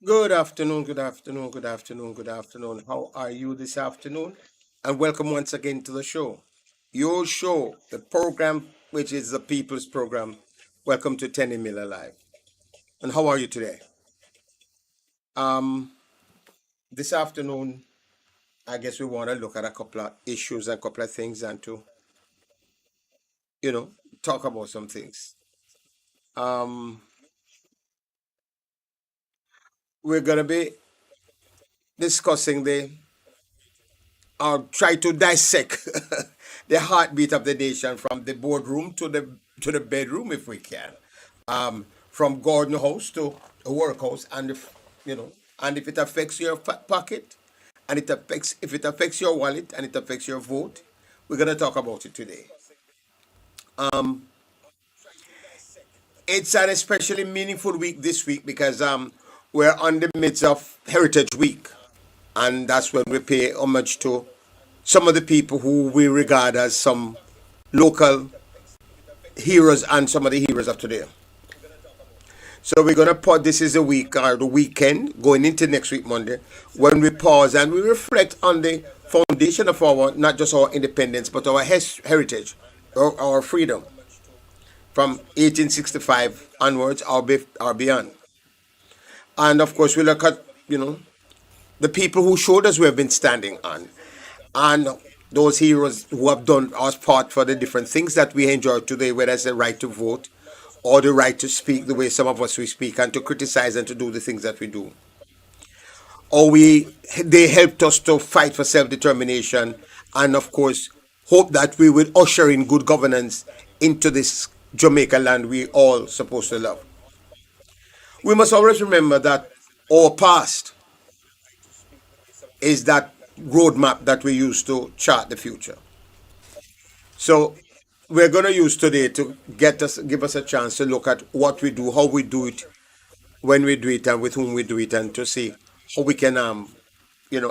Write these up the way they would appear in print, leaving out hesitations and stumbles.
Good afternoon, good afternoon, good afternoon, good afternoon. How are you this afternoon? And welcome once again to the show. Your show, the program which is the people's program. Welcome to Tenny Miller Live. And how are you today? Um, this afternoon, I guess we want to look at a couple of issues and a couple of things and to, you know, talk about some things. Um, we're gonna be discussing the or try to dissect the heartbeat of the nation from the boardroom to the bedroom if we can, from garden house to a workhouse, and if it affects your pocket, and it affects if it affects your wallet and it affects your vote, we're gonna talk about it today. Um, it's an especially meaningful week this week because we're on the midst of Heritage Week, and that's when we pay homage to some of the people who we regard as some local heroes and some of the heroes of today. So we're gonna pause. This is the week or the weekend going into next week Monday when we pause and we reflect on the foundation of our not just our independence but our heritage, our freedom from 1865 onwards or beyond. And of course we look at the people who showed us we have been standing on, and those heroes who have done us part for the different things that we enjoy today, whether it's the right to vote or the right to speak the way some of us we speak and to criticize and to do the things that we do. Or they helped us to fight for self-determination and of course hope that we will usher in good governance into this Jamaica land we all supposed to love. We must always remember that our past is that roadmap that we use to chart the future. So we're going to use today to give us a chance to look at what we do, how we do it, when we do it, and with whom we do it, and to see how we can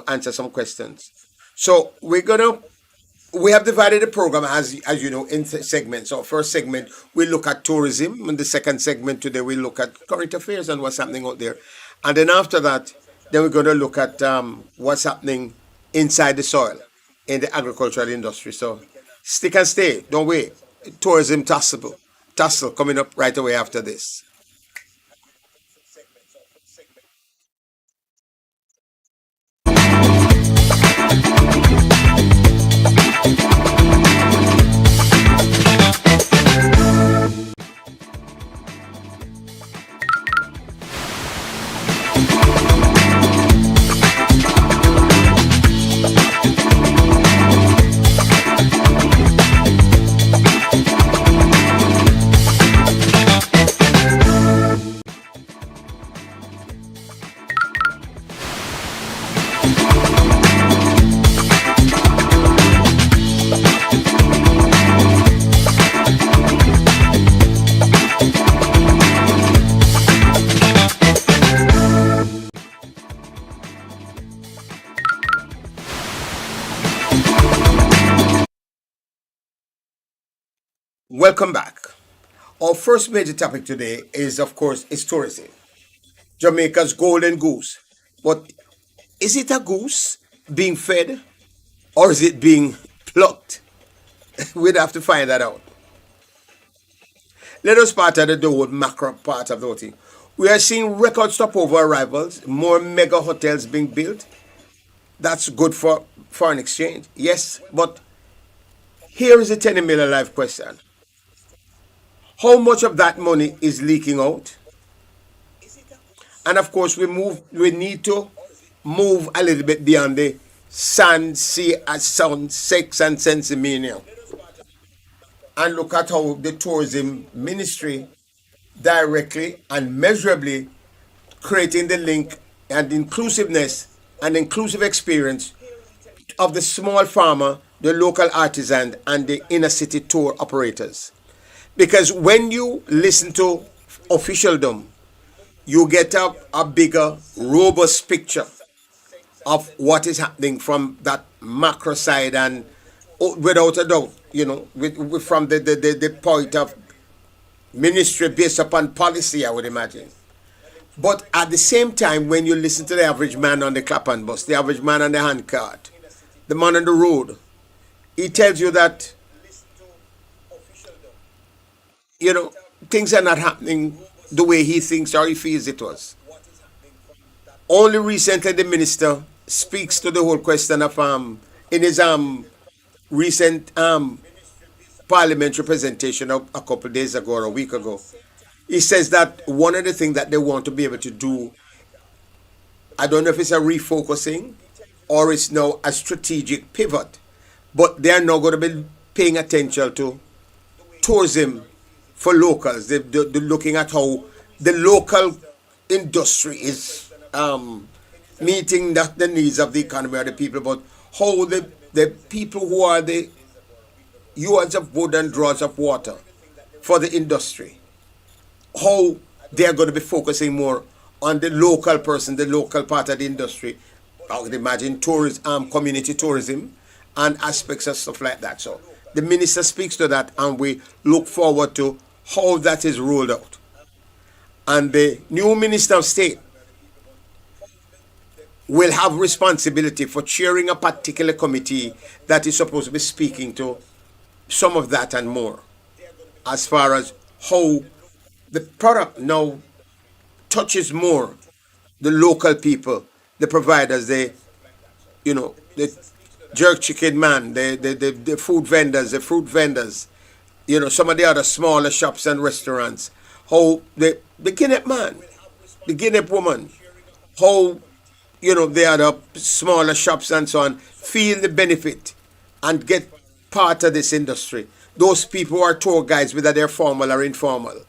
answer some questions. So we have divided the program as you know in segments. So first segment we look at tourism, and the second segment today we look at current affairs and what's happening out there, and then after that, then we're going to look at what's happening inside the soil in the agricultural industry. So stick and stay, don't wait. Tourism tussle coming up right away after this. Welcome back. Our first major topic today is, of course, is tourism. Jamaica's golden goose. But is it a goose being fed or is it being plucked? We'd have to find that out. Let us start at the whole macro part of the whole thing. We are seeing record stopover arrivals, more mega hotels being built. That's good for foreign exchange. Yes, but here is the Tenny Miller Live question. How much of that money is leaking out? And of course, we need to move a little bit beyond the sand, sea, and sound, sex, and sensimania and look at how the tourism ministry directly and measurably creating the link and inclusiveness and inclusive experience of the small farmer, the local artisan, and the inner city tour operators. Because when you listen to officialdom, you get a bigger, robust picture of what is happening from that macro side and without a doubt, from the point of ministry based upon policy, I would imagine. But at the same time, when you listen to the average man on the Clapham bus, the average man on the handcart, the man on the road, he tells you that, you know, things are not happening the way he thinks or he feels it was. Only recently the minister speaks to the whole question of in his recent parliamentary presentation a couple of days ago or a week ago. He says that one of the things that they want to be able to do, I don't know if it's a refocusing or it's now a strategic pivot, but they're now going to be paying attention to tourism for locals. They're looking at how the local industry is meeting the needs of the economy of the people, but how the people who are the users of wood and drawers of water for the industry, how they're going to be focusing more on the local person, the local part of the industry. I would imagine tourism, community tourism, and aspects of stuff like that. So the minister speaks to that, and we look forward to how that is rolled out. And the new minister of state will have responsibility for chairing a particular committee that is supposed to be speaking to some of that and more, as far as how the product now touches more the local people, the providers, the jerk chicken man, the food vendors, the fruit vendors, some of the other smaller shops and restaurants, how the Guinea man, the Guinea woman, how the other smaller shops and so on feel the benefit and get part of this industry. Those people who are tour guides, whether they're formal or informal,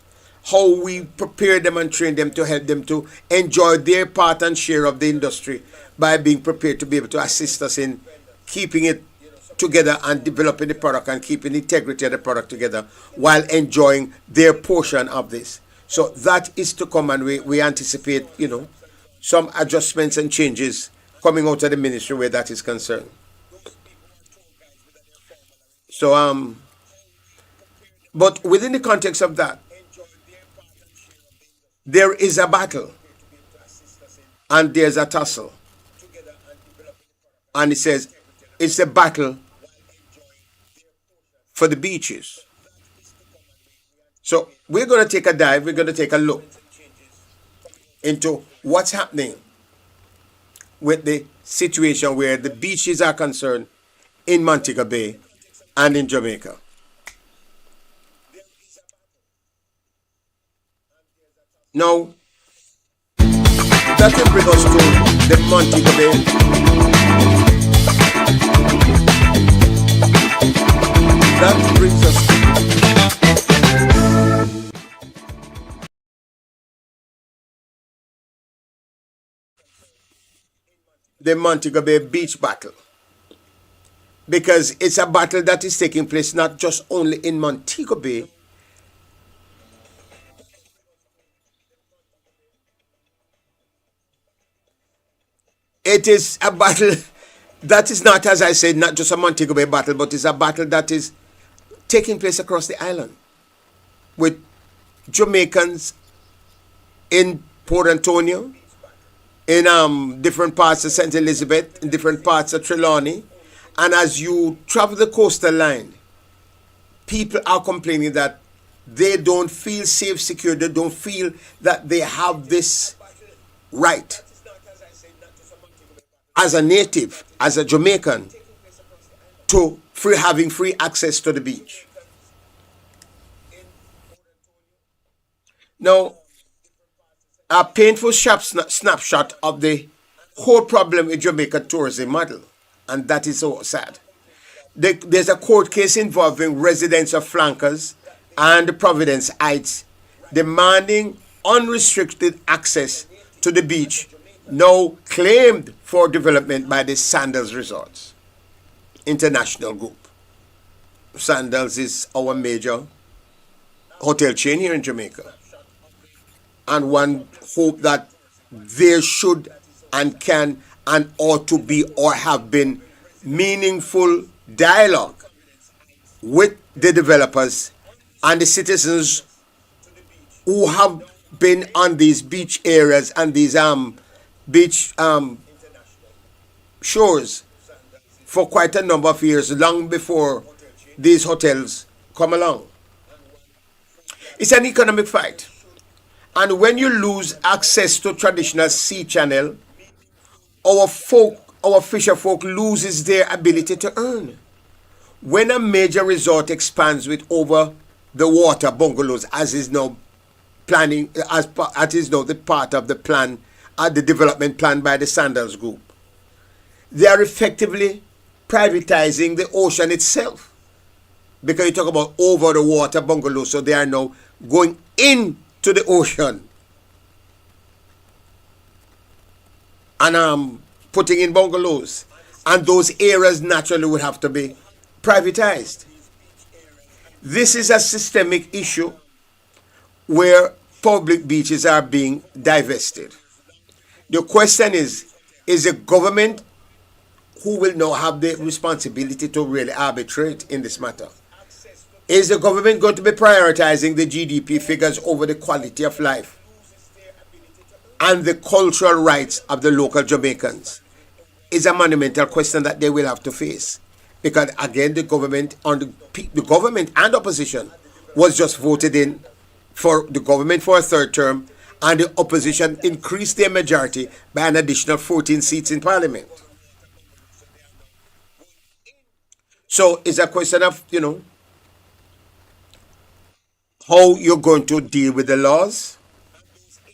how we prepare them and train them to help them to enjoy their part and share of the industry by being prepared to be able to assist us in keeping it together and developing the product and keeping the integrity of the product together while enjoying their portion of this. So that is to come, and we anticipate, some adjustments and changes coming out of the ministry where that is concerned. So but within the context of that, there is a battle and there's a tussle. And it says it's a battle for the beaches. So we're going to take a dive, we're going to take a look into what's happening with the situation where the beaches are concerned in Montego Bay and in Jamaica. Now, that will bring us to the Montego Bay. That brings us the Montego Bay beach battle, because it's a battle that is taking place not just only in Montego Bay. It is a battle that is not, as I said, not just a Montego Bay battle, but it's a battle that is taking place across the island with Jamaicans in Port Antonio, in different parts of St. Elizabeth, in different parts of Trelawney. And as you travel the coastal line, people are complaining that they don't feel safe, secure. They don't feel that they have this right as a native, as a Jamaican, to having free access to the beach. Now, a painful snapshot of the whole problem with Jamaica tourism model, and that is so sad. There's a court case involving residents of Flankers and Providence Heights demanding unrestricted access to the beach, now claimed for development by the Sandals Resorts International Group. Sandals is our major hotel chain here in Jamaica. And one hope that there should and can and ought to be or have been meaningful dialogue with the developers and the citizens who have been on these beach areas and these beach shores for quite a number of years, long before these hotels come along. It's an economic fight. And when you lose access to traditional sea channel, our fisher folk loses their ability to earn. When a major resort expands with over the water bungalows, as is now planning, as is now the part of the plan, the development plan by the Sandals Group, they are effectively privatizing the ocean itself. Because you talk about over the water bungalows, so they are now going into the ocean and putting in bungalows, and those areas naturally would have to be privatized. This is a systemic issue where public beaches are being divested. The question is the government who will now have the responsibility to really arbitrate in this matter? Is the government going to be prioritizing the GDP figures over the quality of life and the cultural rights of the local Jamaicans? Is a monumental question that they will have to face. Because again, the government and opposition was just voted in for the government for a third term, and the opposition increased their majority by an additional 14 seats in parliament. So it's a question of, how you're going to deal with the laws.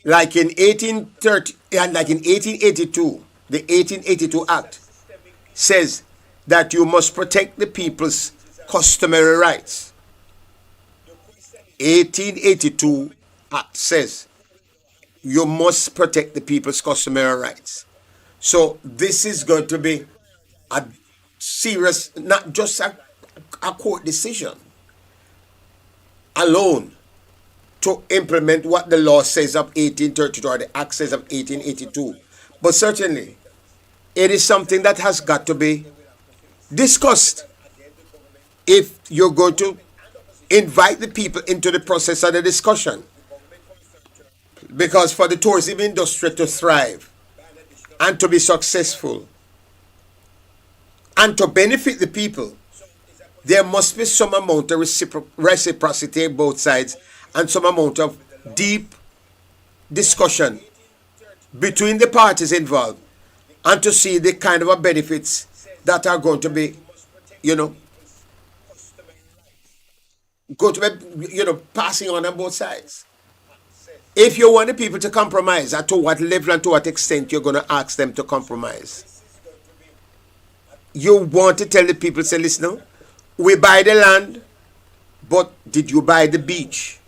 Like in 1830, like in 1882, the 1882 Act says that you must protect the people's customary rights. 1882 Act says you must protect the people's customary rights. So this is going to be a serious, not just a court decision alone to implement what the law says of 1832 or the Act says of 1882. But certainly, it is something that has got to be discussed if you're going to invite the people into the process of the discussion. Because for the tourism industry to thrive and to be successful and to benefit the people, there must be some amount of reciprocity on both sides and some amount of deep discussion between the parties involved, and to see the kind of benefits that are going to be, passing on both sides. If you want the people to compromise, to what level and to what extent you're going to ask them to compromise? You want to tell the people, say, listen, we buy the land, but did you buy the beach?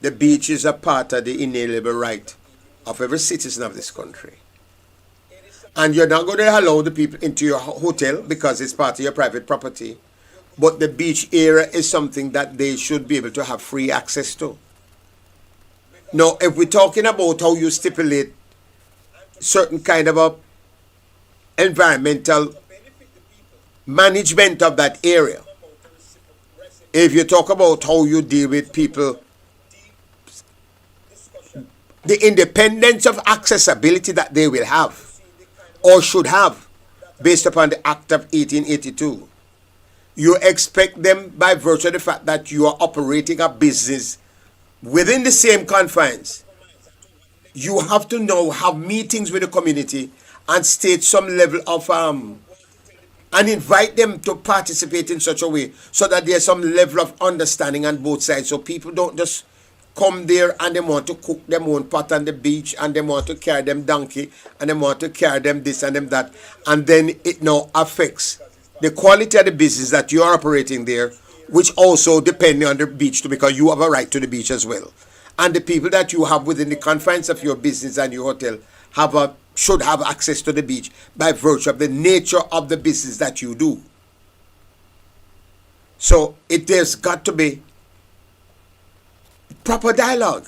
The beach is a part of the inalienable right of every citizen of this country. And you're not going to allow the people into your hotel because it's part of your private property. But the beach area is something that they should be able to have free access to. Now, if we're talking about how you stipulate certain kind of a environmental management of that area, If you talk about how you deal with people, the independence of accessibility that they will have or should have based upon the Act of 1882, you expect them by virtue of the fact that you are operating a business within the same confines. You have to now have meetings with the community and state some level of and invite them to participate in such a way so that there's some level of understanding on both sides, so people don't just come there and they want to cook them own pot on the beach and they want to carry them donkey and they want to carry them this and them that, and then it now affects the quality of the business that you are operating there, which also depending on the beach too, because you have a right to the beach as well, and the people that you have within the confines of your business and your hotel should have access to the beach by virtue of the nature of the business that you do. So there's got to be proper dialogue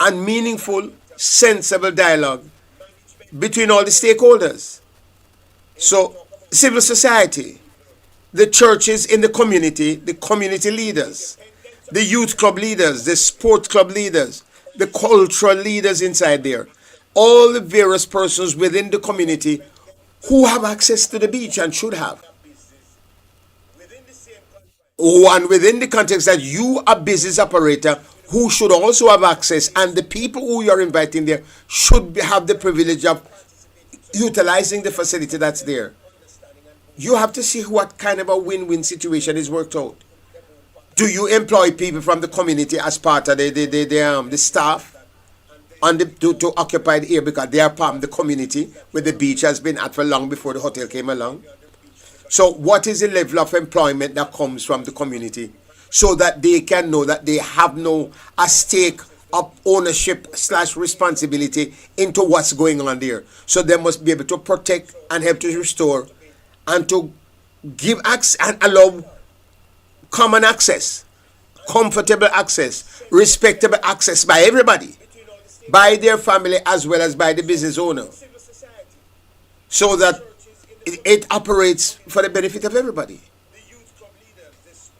and meaningful, sensible dialogue between all the stakeholders. So civil society, the churches in the community leaders, the youth club leaders, the sports club leaders, the cultural leaders inside there, all the various persons within the community who have access to the beach and should have. Oh, and within the context that you are a business operator who should also have access, and the people who you're inviting there should have the privilege of utilizing the facility that's there. You have to see what kind of a win-win situation is worked out. Do you employ people from the community as part of the staff on to occupy the area because they are part of the community where the beach has been at for long before the hotel came along? So what is the level of employment that comes from the community so that they can know that they have a stake of ownership / responsibility into what's going on there? So they must be able to protect and help to restore and to give access and allow common access, comfortable access, respectable access by everybody, by their family as well as by the business owner, so that it operates for the benefit of everybody.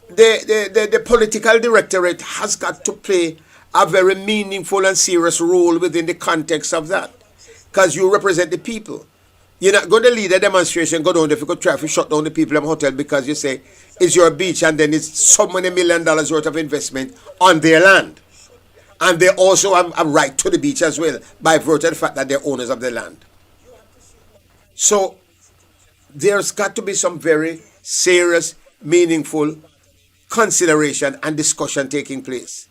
The political directorate has got to play a very meaningful and serious role within the context of that, because you represent the people. You're not going to lead a demonstration, go down there, if you could try to shut down the people in the hotel because you say it's your beach and then it's so many $1 million worth of investment on their land. And they also have a right to the beach as well by virtue of the fact that they're owners of the land. So there's got to be some very serious, meaningful consideration and discussion taking place.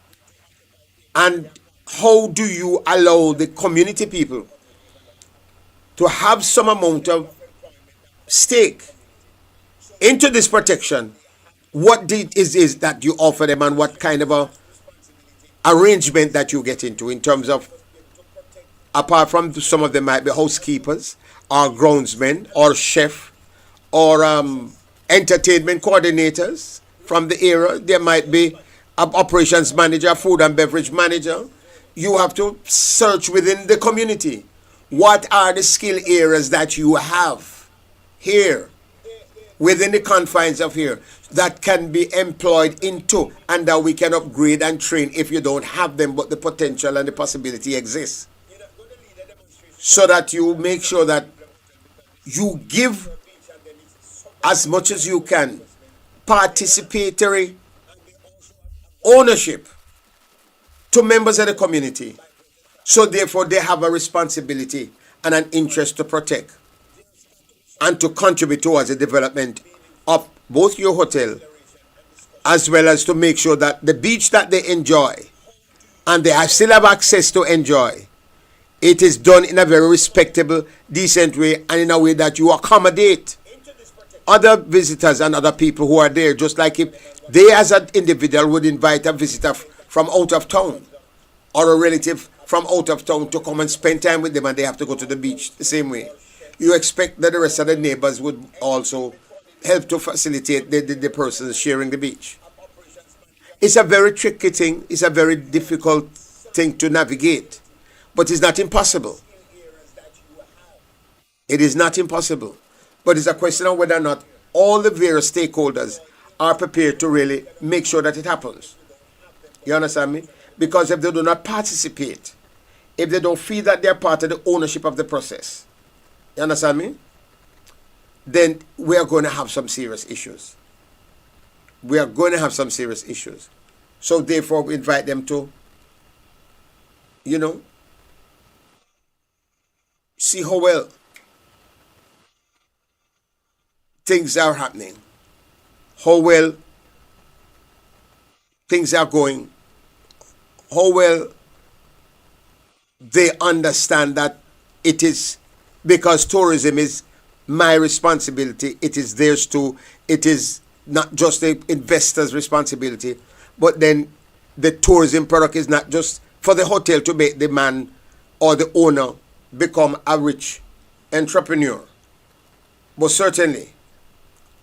And how do you allow the community people to have some amount of stake into this protection? What is that you offer them, and what kind of a arrangement that you get into in terms of, apart from some of them might be housekeepers or groundsmen or chef or entertainment coordinators from the area. There might be an operations manager, food and beverage manager. You have to search within the community. What are the skill areas that you have here within the confines of here that can be employed into, and that we can upgrade and train if you don't have them, but the potential and the possibility exists, so that you make sure that you give as much as you can participatory ownership to members of the community, so therefore they have a responsibility and an interest to protect and to contribute towards the development of both your hotel, as well as to make sure that the beach that they enjoy and they still have access to enjoy, it is done in a very respectable, decent way, and in a way that you accommodate other visitors and other people who are there, just like if they as an individual would invite a visitor from out of town or a relative from out of town to come and spend time with them, and they have to go to the beach the same way. You expect that the rest of the neighbors would also help to facilitate the persons sharing the beach. It's a very tricky thing. It's a very difficult thing to navigate, but it's not impossible. It is not impossible, but it's a question of whether or not all the various stakeholders are prepared to really make sure that it happens. You understand me? Because if they do not participate, if they don't feel that they're part of the ownership of the process, you understand me? Then we are going to have some serious issues. We are going to have some serious issues. So therefore, we invite them to, you know, see how well things are happening, how well things are going, how well they understand that it is because tourism is my responsibility, it is theirs too, it is not just the investor's responsibility, but then the tourism product is not just for the hotel to make the man or the owner become a rich entrepreneur. But certainly,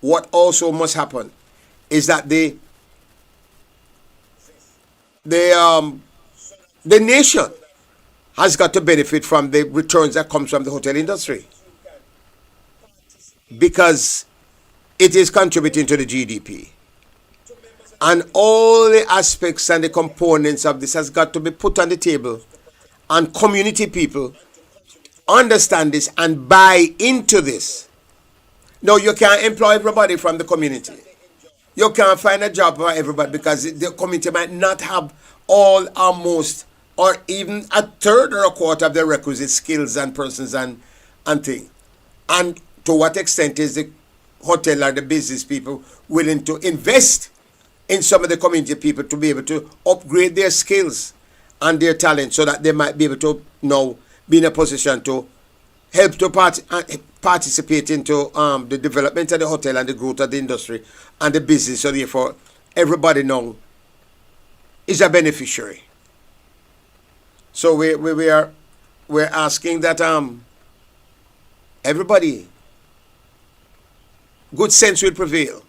what also must happen is that the nation has got to benefit from the returns that comes from the hotel industry because it is contributing to the GDP. And all the aspects and the components of this has got to be put on the table, and community people understand this and buy into this. No, you can't employ everybody from the community. You can't find a job for everybody because the community might not have all or most or even a third or a quarter of the requisite skills and persons and things. And to what extent is the hotel or the business people willing to invest in some of the community people to be able to upgrade their skills and their talent so that they might be able to now be in a position to help to participate into the development of the hotel and the growth of the industry and the business. So therefore, everybody now is a beneficiary. So we're asking that everybody, good sense will prevail.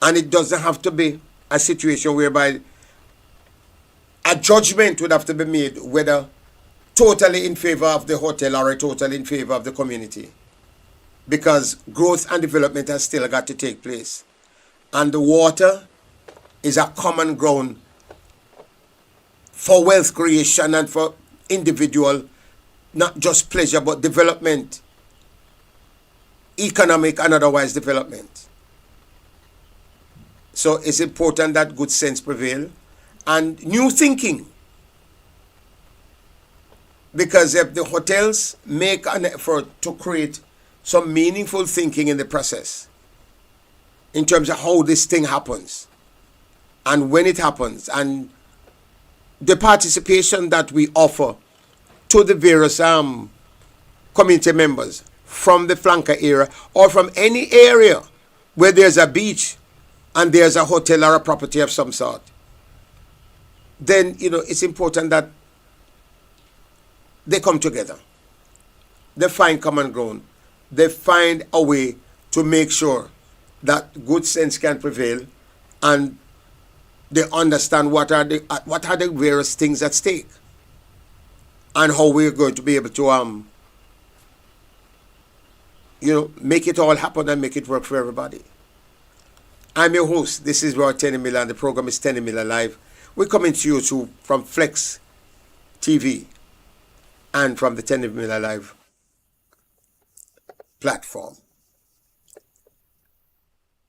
And it doesn't have to be a situation whereby a judgment would have to be made whether totally in favor of the hotel or totally in favor of the community. Because growth and development has still got to take place. And the water is a common ground for wealth creation and for individual, not just pleasure, but development, economic and otherwise development. So it's important that good sense prevail and new thinking. Because if the hotels make an effort to create some meaningful thinking in the process, in terms of how this thing happens, and when it happens, and the participation that we offer to the various community members from the flanker area or from any area where there's a beach and there's a hotel or a property of some sort, then, it's important that they come together. They find common ground. They find a way to make sure that good sense can prevail and they understand what are the various things at stake and how we're going to be able to make it all happen and make it work for everybody. I'm your host. This is Tenny Miller, and the program is Tenny Miller Live. We're coming to you from Flex TV and from the Tenny Miller Live platform.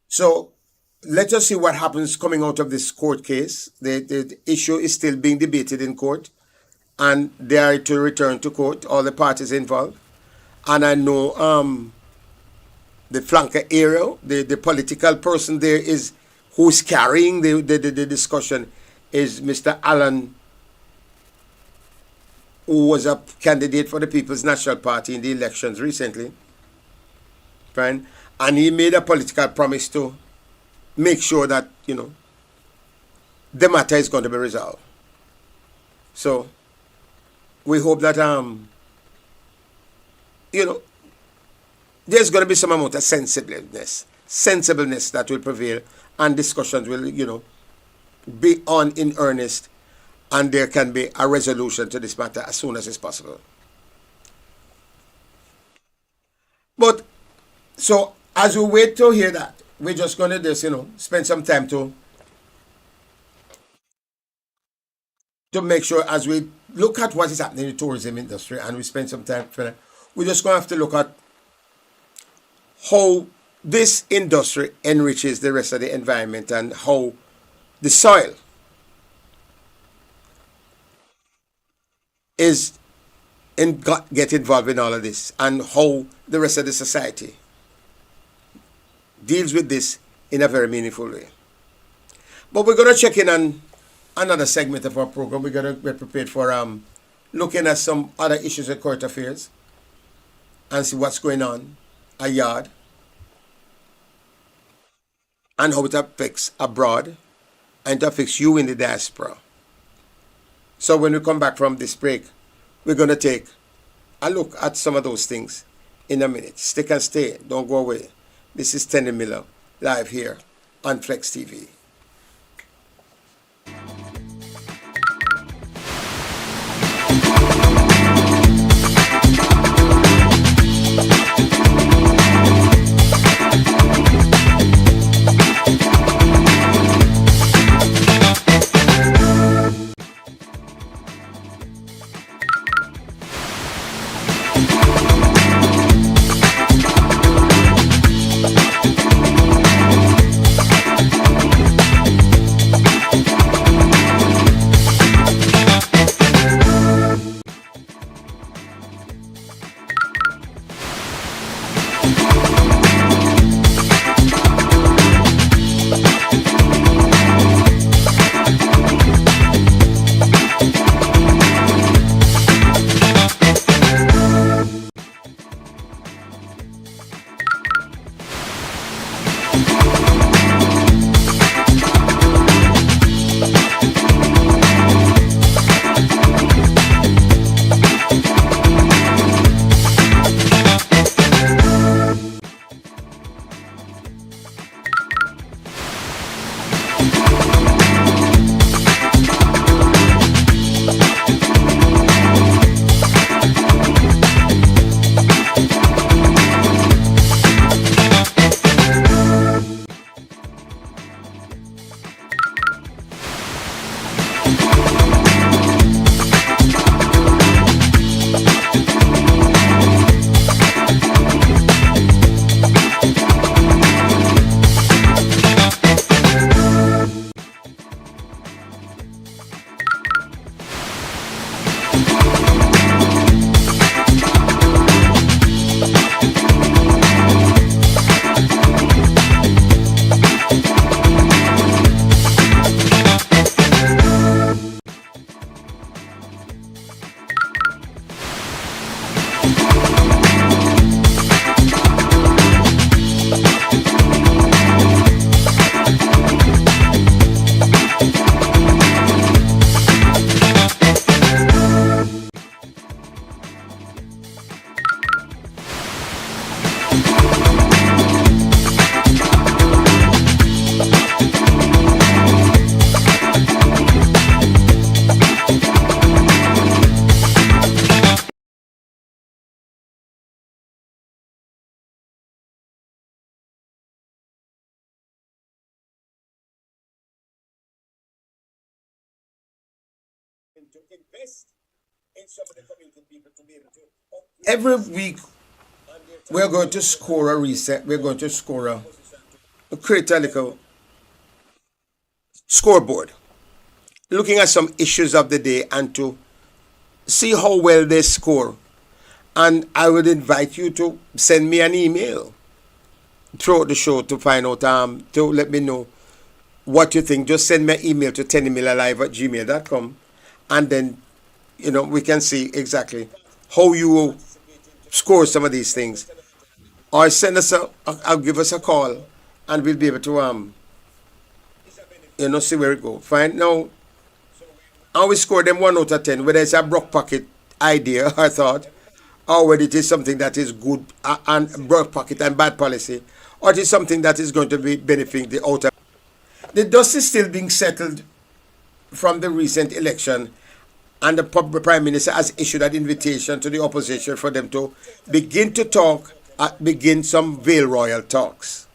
So let us see what happens coming out of this court case. The issue is still being debated in court, and they are to return to court, all the parties involved. And I know the flanker area, the political person there who's carrying the discussion is Mr. Allen, who was a candidate for the People's National Party in the elections recently. Right? And he made a political promise to make sure that, the matter is going to be resolved. So, we hope that, there's going to be some amount of sensibleness that will prevail, and discussions will, be on in earnest, and there can be a resolution to this matter as soon as is possible. But, so, as we wait to hear that, we're just gonna just spend some time to make sure as we look at what is happening in the tourism industry and we spend some time for that, we're just gonna have to look at how this industry enriches the rest of the environment and how the soil is get involved in all of this and how the rest of the society deals with this in a very meaningful way. But we're going to check in on another segment of our program. We're going to get prepared for looking at some other issues in current affairs and see what's going on a yard and how it affects abroad and it affects you in the diaspora. So when we come back from this break, we're going to take a look at some of those things in a minute. Stick and stay. Don't go away. This is Tenny Miller live here on Flex TV. To invest in some of the community people to be able to every week we're going to score a reset. We're going to score create a little scoreboard, looking at some issues of the day and to see how well they score. And I would invite you to send me an email throughout the show to find out to let me know what you think. Just send me an email to tennymillerlive@gmail.com and then we can see exactly how you score some of these things, or send us I'll give us a call and we'll be able to see where it go. Fine. Now I will score them 1 out of 10, whether it's a broke pocket idea or thought, or whether it is something that is good and broke pocket and bad policy, or it is something that is going to be benefiting the outer. The dust is still being settled from the recent election, and the Prime Minister has issued an invitation to the opposition for them to begin to talk, begin some Vale Royal talks.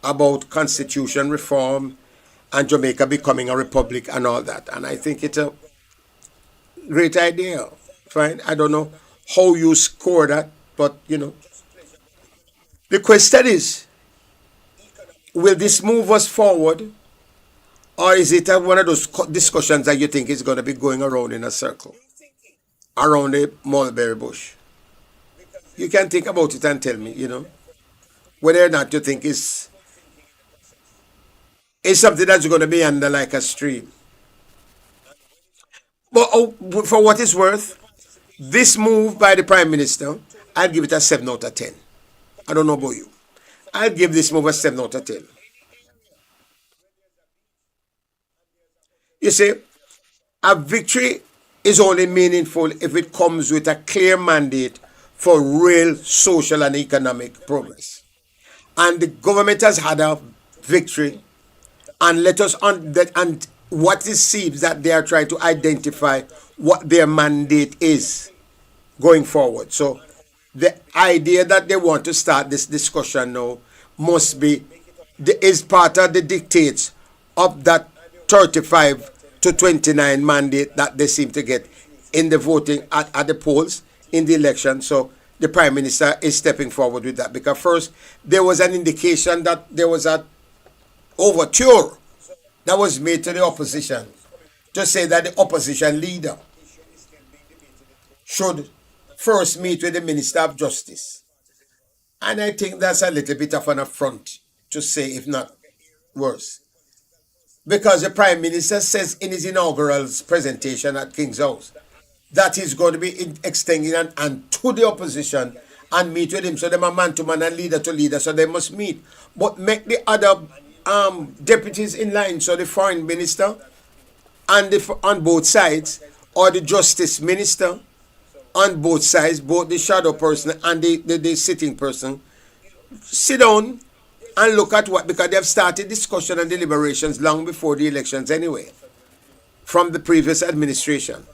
about constitution reform and Jamaica becoming a republic and all that. And I think it's a great idea. Fine. I don't know how you score that, but the question is, will this move us forward, or is it one of those discussions that you think is going to be going around in a circle, around the mulberry bush? You can think about it and tell me, whether or not you think is something that's going to be under like a stream. But for what it's worth, this move by the Prime Minister, I'd give it a 7 out of 10. I don't know about you. I'd give this move a 7 out of 10. You see, a victory is only meaningful if it comes with a clear mandate for real social and economic progress. And the government has had a victory, and let us on that, and what it seems that they are trying to identify what their mandate is going forward. So the idea that they want to start this discussion now must be is part of the dictates of that 35 to 29 mandate that they seem to get in the voting at the polls in the election. So the Prime Minister is stepping forward with that, because first there was an indication that there was an overture that was made to the opposition to say that the opposition leader should first meet with the Minister of Justice. And I think that's a little bit of an affront, to say, if not worse. Because the Prime Minister says in his inaugural presentation at King's House that he's going to be extending and to the opposition and meet with him. So them are man to man and leader to leader, so they must meet. But make the other deputies in line, so the Foreign Minister and on both sides, or the Justice Minister on both sides, both the shadow person and the sitting person, sit down and look at what, because they've started discussion and deliberations long before the elections anyway, from the previous administration.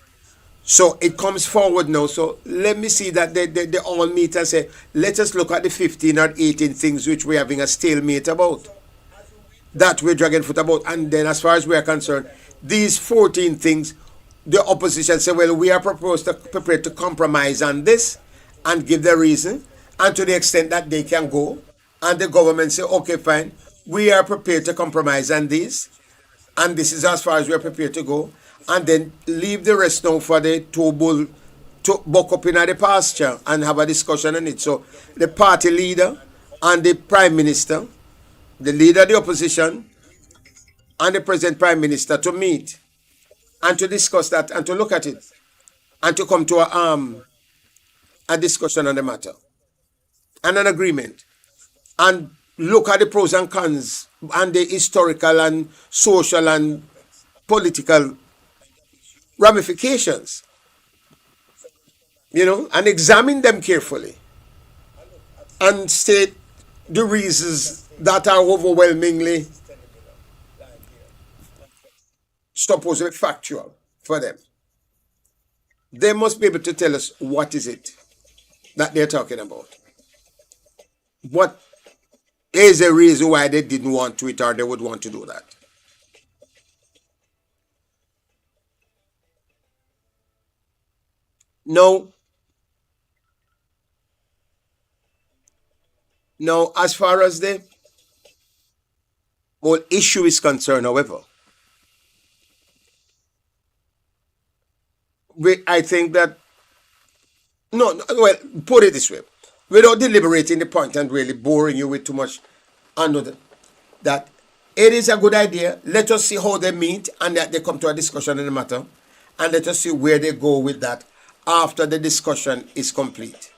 So it comes forward now. So let me see that they all meet and say, let us look at the 15 or 18 things which we're having a stalemate about, that we're dragging foot about. And then as far as we're concerned, these 14 things, the opposition say, well, we are prepared to compromise on this and give the reason, and to the extent that they can go. And the government say, okay, fine, we are prepared to compromise on this, and this is as far as we are prepared to go. And then leave the rest now for the two bull to buck up in the pasture and have a discussion on it. So the party leader and the Prime Minister, the leader of the opposition and the present Prime Minister, to meet and to discuss that and to look at it and to come to a discussion on the matter and an agreement, and look at the pros and cons and the historical and social and political ramifications, and examine them carefully and state the reasons that are overwhelmingly supposedly factual for them. They must be able to tell us what is it that they're talking about. What is the reason why they didn't want to it, or they would want to do that? No, no, as far as the whole issue is concerned, however, I think that, no, well, put it this way, without deliberating the point and really boring you with too much, another, that it is a good idea. Let us see how they meet and that they come to a discussion on the matter, and let us see where they go with that after the discussion is complete.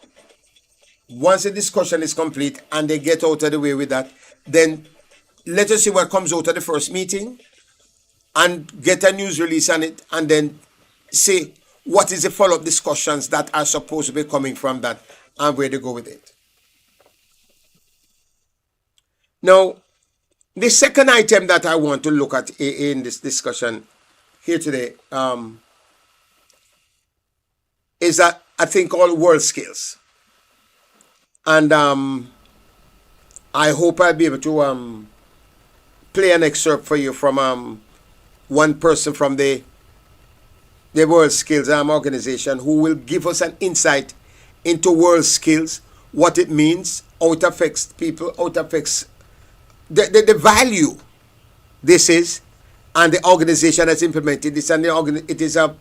Once the discussion is complete and they get out of the way with that, then let us see what comes out of the first meeting and get a news release on it, and then see what is the follow-up discussions that are supposed to be coming from that and where they go with it. Now, the second item that I want to look at in this discussion here today is that I think called world skills. And I hope I'll be able to play an excerpt for you from one person from the World Skills organization who will give us an insight into world skills, what it means, how it affects people, how it affects the value this is, and the organization that's implemented this. And it is a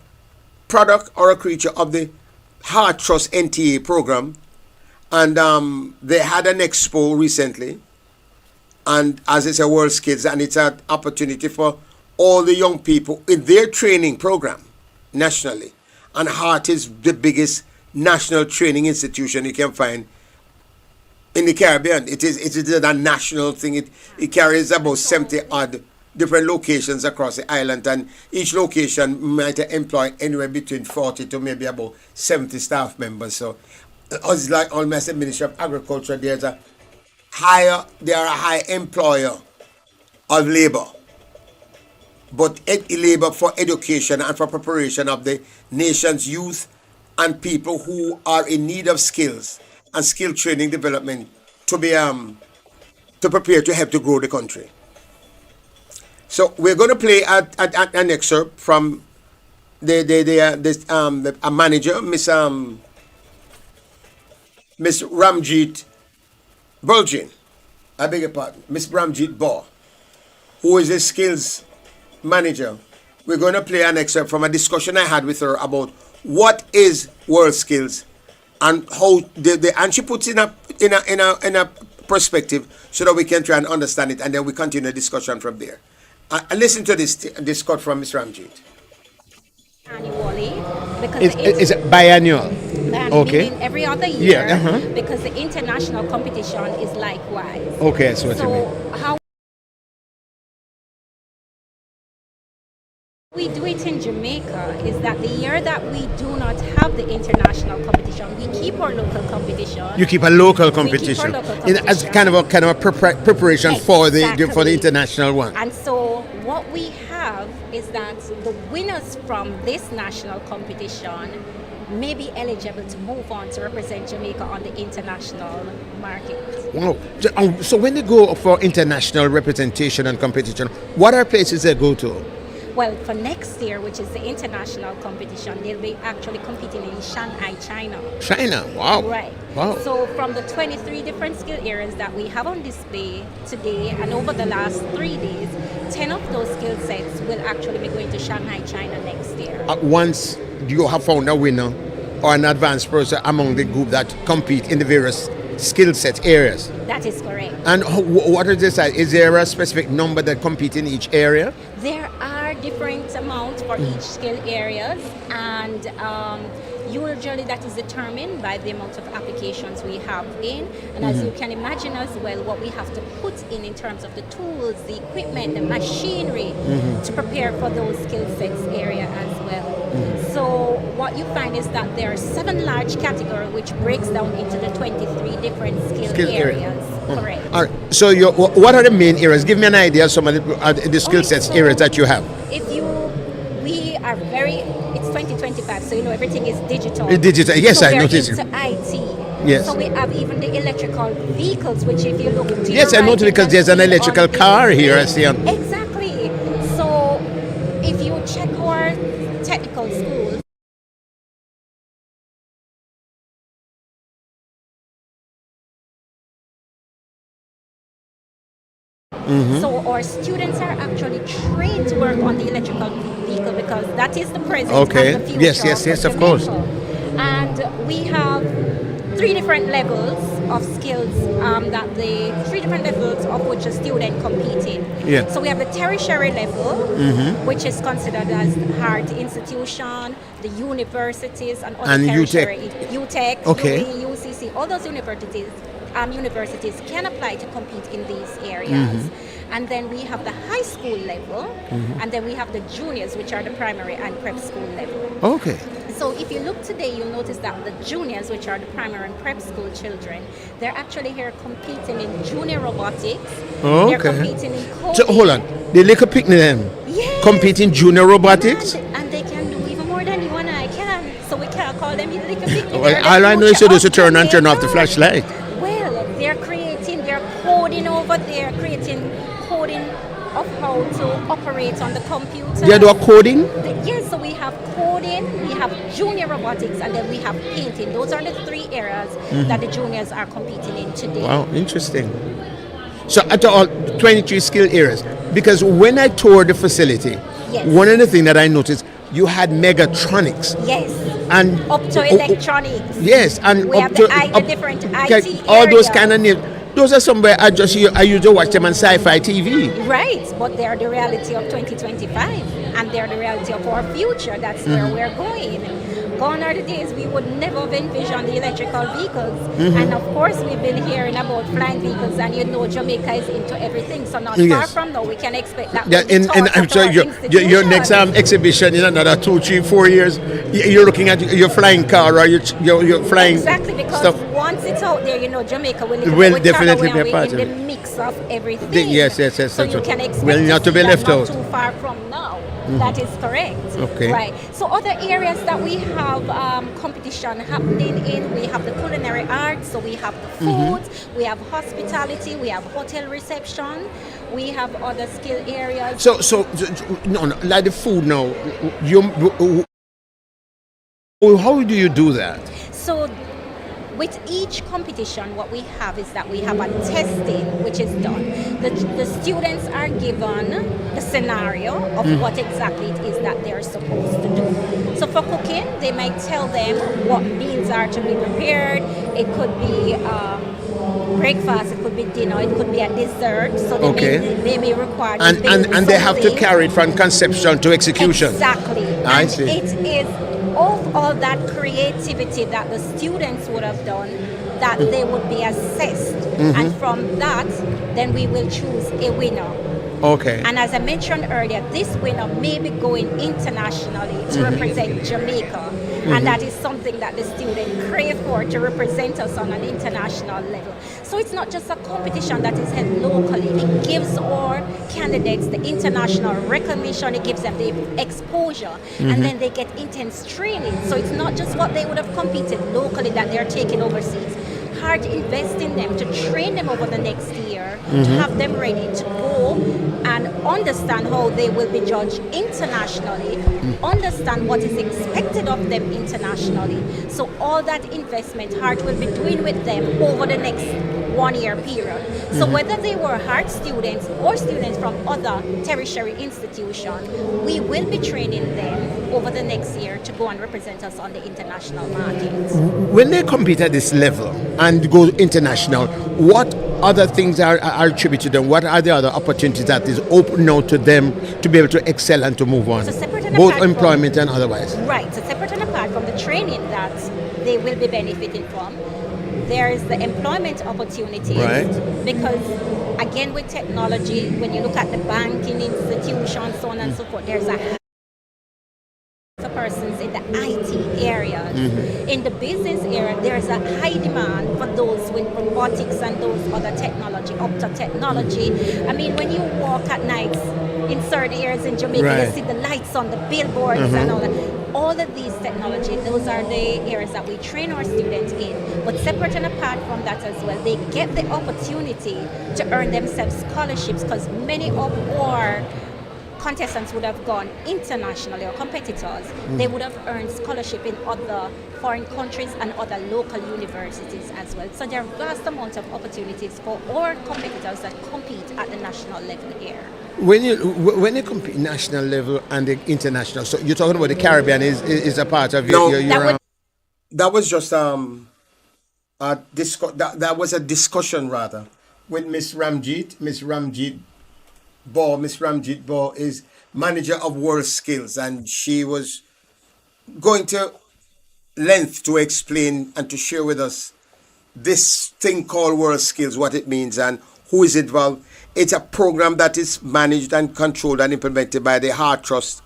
product or a creature of the Heart Trust NTA program. And they had an expo recently, and as it's a World Skills, and it's an opportunity for all the young people in their training program nationally. And Heart is the biggest national training institution you can find in the Caribbean. It is a national thing. It carries about 70 odd different locations across the island, and each location might employ anywhere between 40 to maybe about 70 staff members. So us, like almost the Ministry of Agriculture, they are a high employer of labor, but labor for education and for preparation of the nation's youth and people who are in need of skills and skill training development to be to prepare to help to grow the country. So we're going to play an excerpt from a manager, Miss Ramjeet Bulgin, I beg your pardon, Miss Ramjeet Baugh, who is a skills manager. We're going to play an excerpt from a discussion I had with her about what is world skills and how and she puts in a perspective so that we can try and understand it, and then we continue the discussion from there. Listen to this quote from Miss Ramjeet. Annually, because is it biannual? Okay. Meaning every other year, Yeah, because the international competition is likewise. Okay, that's what you mean. So how we do it in Jamaica is that the year that we do not have the international competition, we keep our local competition. You keep a local We keep our competition, local competition. as kind of a preparation for the Exactly. international one. And so what we have is that the winners from this national competition may be eligible to move on to represent Jamaica on the international market. Wow. So when they go for international representation and competition, what are places they go to? Well, for next year, which is the international competition, they'll be actually competing in Shanghai, China. China. Wow. Right. Wow. So from the 23 different skill areas that we have on display today and over the last 3 days, 10 of those skill sets will actually be going to Shanghai, China next year. Once you have found a winner or an advanced person among the group that compete in the various skill set areas. That is correct. And what is this? Is there a specific number that compete in each area? There are different amounts for each skill areas, and usually that is determined by the amount of applications we have in, and as you can imagine as well, what we have to put in terms of the tools, the equipment, the machinery to prepare for those skill sets area as well. So what you find is that there are 7 large categories which breaks down into the 23 different skill areas. Correct. All right. So what are the main areas? Give me an idea of some of the skill sets areas that you have. We are it's 2025, so everything is digital. Digital, yes, so I we're noticed. into IT. Yes. So we have even the electrical vehicles, which if you look to Yes, your I right, noticed you because can there's an see electrical on the car here, I screen. see. Exactly. So if you check our technical schools, so our students are actually trained to work on the electrical vehicle because that is the present Okay. and the future. Yes, of course. And we have 3 different levels of skills three different levels of which a student compete in. Yeah. So we have the tertiary level, which is considered as the hard institution, the universities, and other And tertiary. UTech, Okay. UE, UCC, all those universities can apply to compete in these areas. And then we have the high school level, and then we have the juniors, which are the primary and prep school level. Okay. So if you look today, you'll notice that the juniors, which are the primary and prep school children, they're actually here competing in junior robotics. Oh, They're okay. competing in coding. So hold on. The little picnic them Yes. compete in junior robotics? And they can do even more than you and I can. So we can't call them little picnic. Well, all I know is to do is to turn on, turn off the flashlight. Well, they're creating, they're coding over there, creating coding of how to operate on the computer. They do a coding? Yes, so we have coding, we have junior robotics, and then we have painting. Those are the 3 areas that the juniors are competing in today. Wow, interesting. So at all 23 skill areas. Because when I toured the facility, Yes. one of the things that I noticed, you had megatronics. Yes. And Up to electronics. Yes, and We up have to the different IT all those areas. kind of names. Those are somewhere I used to watch them on sci-fi TV. Right, but they're the reality of 2025, and they're the reality of our future. That's where we're going. Gone are the days we would never have envisioned the electrical vehicles. And of course, we've been hearing about flying vehicles, and you know Jamaica is into everything. So not far Yes. from now, we can expect that. Yeah, will be and taught I'm at sure our your next institutions. exhibition in another 2, 3, 4 years, you're looking at your flying car or your flying Exactly, because stuff. once it's out there, you know, Jamaica will, Will definitely be a we're part in of the it. mix of everything. Yes. So that's you right. can expect Well, not to be see left that out. not too far from now. That is correct. Okay. Right. So other areas that we have competition happening in, we have the culinary arts, so we have the food, we have hospitality, we have hotel reception, we have other skill areas. So no, like the food now. How do you do that? So with each competition, what we have is that we have a testing which is done. The students are given the scenario of what exactly it is that they're supposed to do. So for cooking, they might tell them what meals are to be prepared. It could be breakfast, it could be dinner, it could be a dessert. So they may require And they have to something. carry it from conception to execution. Exactly. I And see. it is all that creativity that the students would have done, that they would be assessed. And from that, then we will choose a winner. Okay. And as I mentioned earlier, this winner may be going internationally to represent Jamaica. And that is something that the student crave for, to represent us on an international level. So it's not just a competition that is held locally. It gives our candidates the international recognition, it gives them the exposure, and then they get intense training. So it's not just what they would have competed locally that they're taking overseas. Hard invest in them to train them over the next year, to have them ready to go and understand how they will be judged internationally, understand what is expected of them internationally. So all that investment Hart will be doing with them over the next 1 year period. So whether they were Hart students or students from other tertiary institutions, we will be training them over the next year to go and represent us on the international market. When they compete at this level and go international, what other things are attributed to them? What are the other opportunities that is open now to them to be able to excel and to move on? So separate and both apart from- employment and otherwise. Right, so separate and apart from the training that they will be benefiting from, there is the employment opportunities. Right. Because again, with technology, when you look at the banking institutions, so on and so forth, there's a persons in the IT areas. In the business area, there's a high demand for those with robotics and those other technology, up to technology. I mean, when you walk at night in certain areas in Jamaica, Right. you see the lights on the billboards and all that. All of these technology, those are the areas that we train our students in. But separate and apart from that as well, they get the opportunity to earn themselves scholarships, because many of our contestants would have gone internationally, or competitors, they would have earned scholarship in other foreign countries and other local universities as well. So there are vast amounts of opportunities for our competitors that compete at the national level here. When you compete national level and the international, so you're talking about the Caribbean is a part of No. your That was just that was a discussion rather with Miss Ramjeet Ball. Miss Ramjeet Ball is manager of World Skills, and she was going to length to explain and to share with us this thing called World Skills, what it means and who is involved. It's a program that is managed and controlled and implemented by the Heart Trust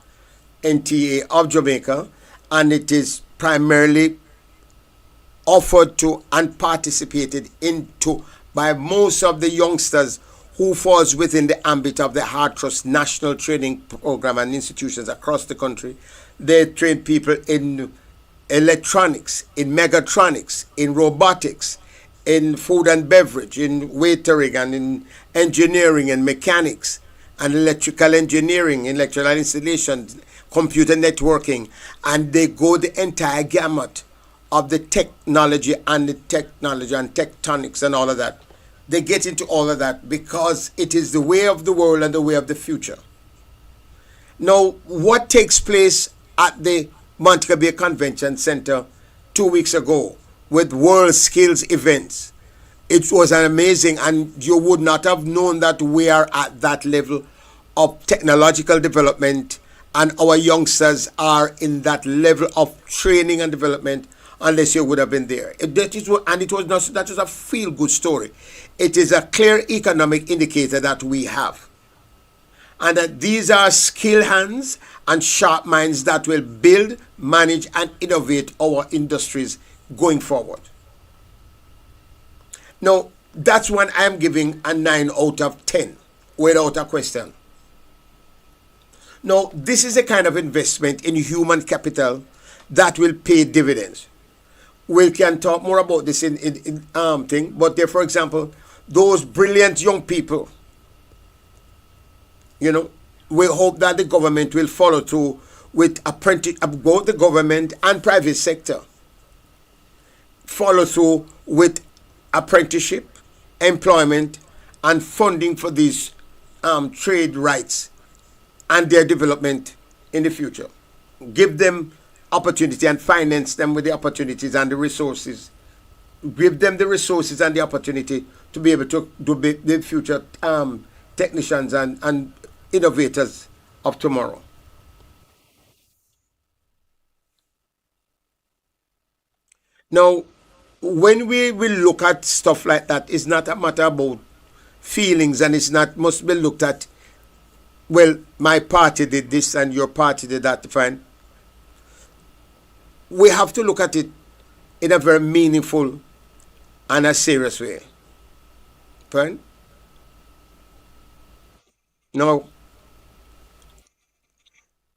NTA of Jamaica, and it is primarily offered to and participated into by most of the youngsters who falls within the ambit of the Heart Trust National Training Program and institutions across the country. They train people in electronics, in megatronics, in robotics, in food and beverage, in waitering, and in engineering and mechanics, and electrical engineering, electrical installation, computer networking, and they go the entire gamut of the technology and tectonics and all of that. They get into all of that because it is the way of the world and the way of the future. Now, what takes place at the Montego Bay Convention Center 2 weeks ago with World Skills events? It was an amazing, and you would not have known that we are at that level of technological development, and our youngsters are in that level of training and development unless you would have been there. It was not that was a feel-good story. It is a clear economic indicator that we have, and that these are skilled hands and sharp minds that will build, manage, and innovate our industries going forward. Now, that's when I'm giving a 9 out of 10, without a question. Now, this is a kind of investment in human capital that will pay dividends. We can talk more about this in thing, but there, for example, those brilliant young people, we hope that the government will follow through with both the government and private sector, follow through with apprenticeship, employment, and funding for these trade rights and their development in the future. Give them opportunity and finance them with the opportunities and the resources. Give them the resources and the opportunity to be able to do the future technicians and innovators of tomorrow. Now, when we will look at stuff like that, it's not a matter about feelings, and it's not must be looked at, well, my party did this and your party did that. Fine. We have to look at it in a very meaningful and a serious way. Fine. Now,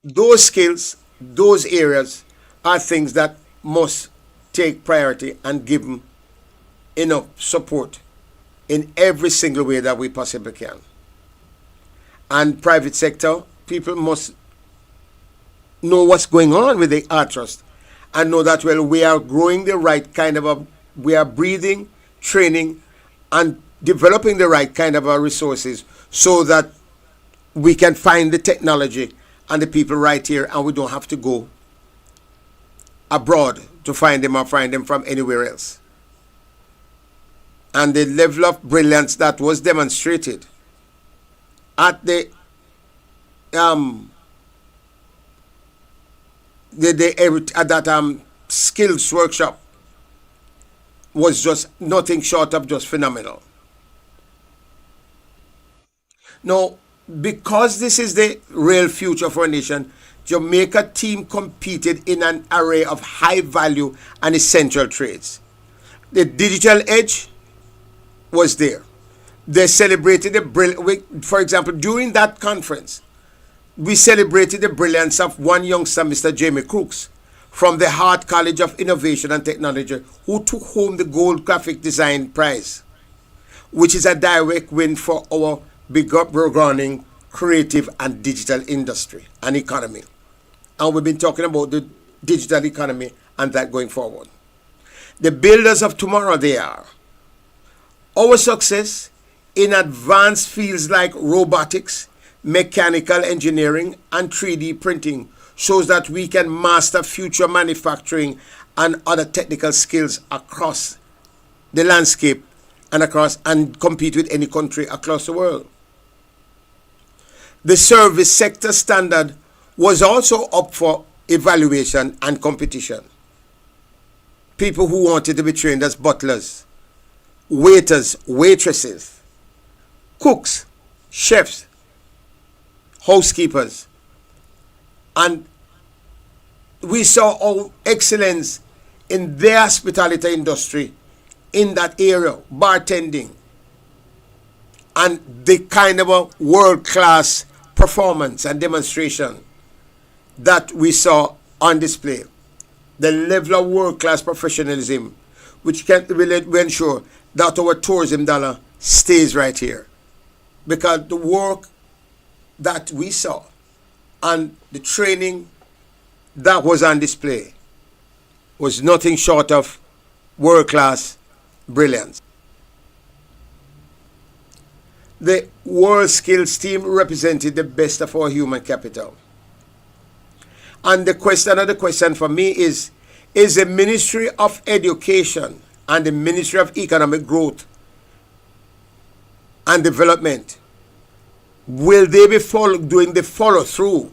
those skills, those areas are things that must take priority and give them enough support in every single way that we possibly can. And private sector, people must know what's going on with the art trust and know that, well, we are growing the right kind of we are breathing, training, and developing the right kind of resources so that we can find the technology and the people right here, and we don't have to go abroad to find them or find them from anywhere else. And the level of brilliance that was demonstrated at the skills workshop was just nothing short of just phenomenal. Now, because this is the real future for a nation, Jamaica team competed in an array of high value and essential trades. The digital edge was there. They celebrated for example, during that conference, we celebrated the brilliance of one youngster, Mr. Jamie Crooks, from the Hart College of Innovation and Technology, who took home the Gold Graphic Design Prize, which is a direct win for our big up running creative and digital industry and economy. And we've been talking about the digital economy and that going forward. The builders of tomorrow, they are. Our success in advanced fields like robotics, mechanical engineering, and 3D printing shows that we can master future manufacturing and other technical skills across the landscape and compete with any country across the world. The service sector standard was also up for evaluation and competition. People who wanted to be trained as butlers, waiters, waitresses, cooks, chefs, housekeepers, and we saw our excellence in the hospitality industry in that area, bartending, and the kind of a world-class performance and demonstration that we saw on display. The level of world-class professionalism which can will ensure that our tourism dollar stays right here. Because the work that we saw and the training that was on display was nothing short of world-class brilliance. The World Skills team represented the best of our human capital. And another question for me is the Ministry of Education and the Ministry of Economic Growth and Development, will they be doing the follow-through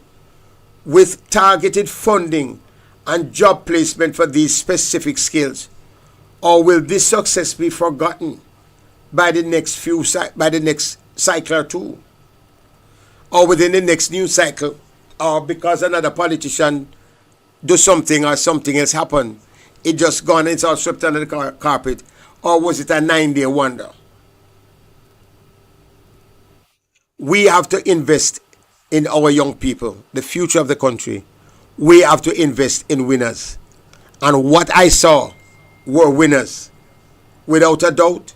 with targeted funding and job placement for these specific skills? Or will this success be forgotten by the next cycle or two? Or within the next new cycle? Or because another politician do something or something else happen, it just gone and it's all swept under the carpet? Or was it a 9-day wonder? We have to invest in our young people, the future of the country. We have to invest in winners. And what I saw were winners, without a doubt,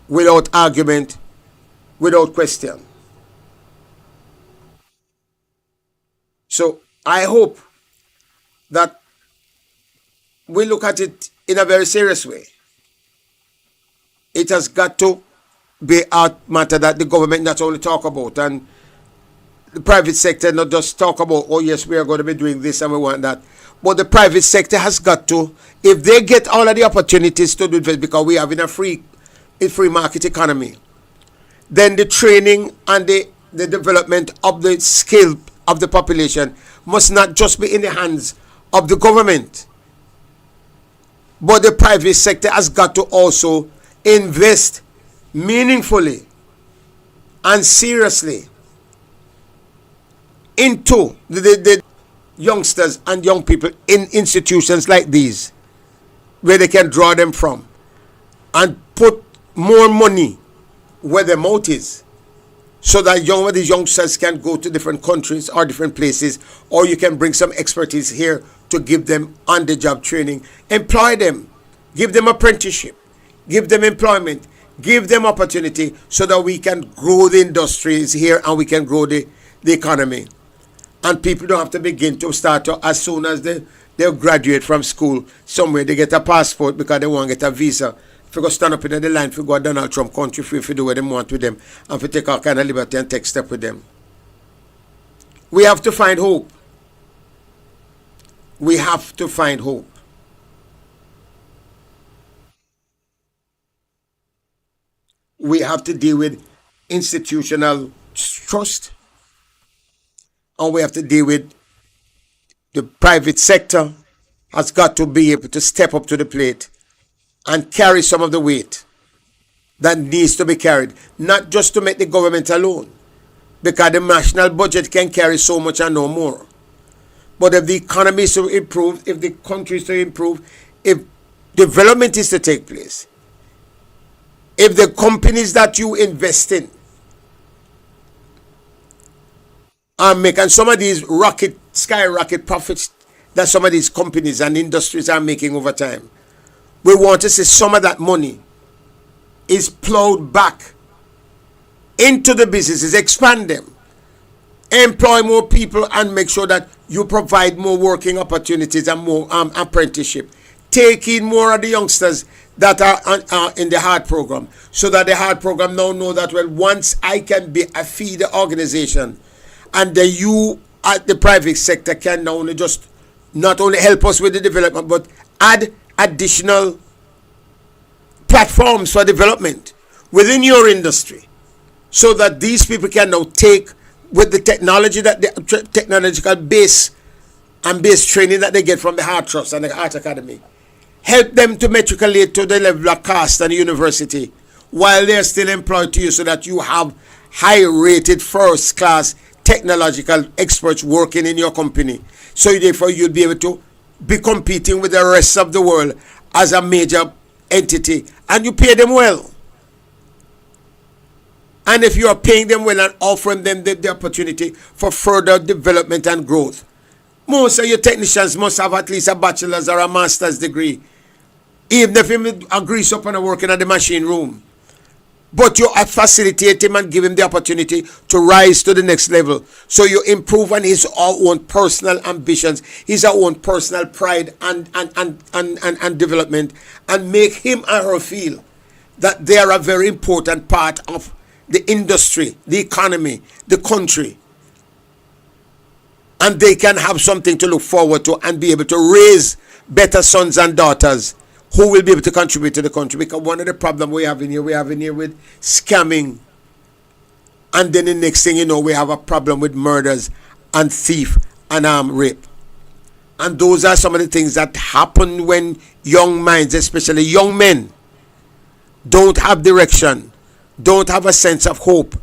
without argument, without question. So I hope that we look at it in a very serious way. It has got to be a matter that the government not only talk about, and the private sector not just talk about, oh yes, we are going to be doing this and we want that. But the private sector has got to, if they get all of the opportunities to do this, because we have in a free market economy, then the training and the development of the skill of the population must not just be in the hands of the government, but the private sector has got to also invest meaningfully and seriously into the youngsters and young people in institutions like these, where they can draw them from, and put more money where their mouth is, so that these youngsters can go to different countries or different places, or you can bring some expertise here to give them on-the-job training, employ them, give them apprenticeship, give them employment, give them opportunity, so that we can grow the industries here and we can grow the economy. And people don't have to begin to start as soon as they graduate from school somewhere. They get a passport because they want to get a visa. If you go stand up in the line, if you go to Donald Trump country, if you do what they want with them, and if you take all kind of liberty and take step with them. We have to find hope. We have to find hope. We have to deal with institutional trust, and we have to deal with the private sector has got to be able to step up to the plate and carry some of the weight that needs to be carried, not just to make the government alone, because the national budget can carry so much and no more. But if the economy is to improve, if the country is to improve, if development is to take place, if the companies that you invest in are making some of these skyrocket profits that some of these companies and industries are making over time, we want to see some of that money is plowed back into the businesses, expand them, employ more people, and make sure that you provide more working opportunities and more apprenticeship. Take in more of the youngsters that are in the HEART program, so that the HEART program now know that, well, once I can be a feeder organization, and that you at the private sector can now only just not only help us with the development, but add additional platforms for development within your industry, so that these people can now take with the technology, that the technological base and base training that they get from the HEART Trust and the HEART Academy, help them to matriculate to the level of cost and university while they're still employed to you, so that you have high-rated first-class technological experts working in your company. So therefore you'll be able to be competing with the rest of the world as a major entity, and you pay them well. And if you are paying them well and offering them the opportunity for further development and growth, most of your technicians must have at least a bachelor's or a master's degree. Even if him a grease up and a working at the machine room. But you facilitate him and give him the opportunity to rise to the next level. So you improve on his own personal ambitions, his own personal pride and development, and make him or her feel that they are a very important part of the industry, the economy, the country. And they can have something to look forward to and be able to raise better sons and daughters who will be able to contribute to the country. Because one of the problems we have in here with scamming. And then the next thing you know, we have a problem with murders and thief and rape. And those are some of the things that happen when young minds, especially young men, don't have direction, don't have a sense of hope,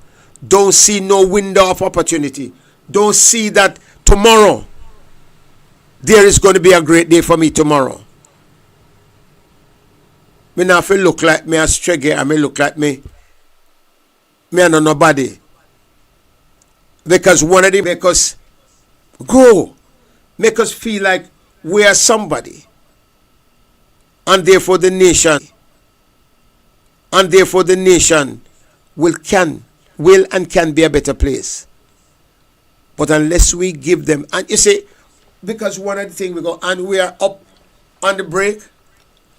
don't see no window of opportunity, don't see that tomorrow there is going to be a great day for me tomorrow. Me not feel look like me a streggy, I may look like me and nobody. Because one of them make us grow, make us feel like we are somebody. And therefore the nation will and can be a better place. But unless we give them, and you see, because one of the things we go, and we are up on the break,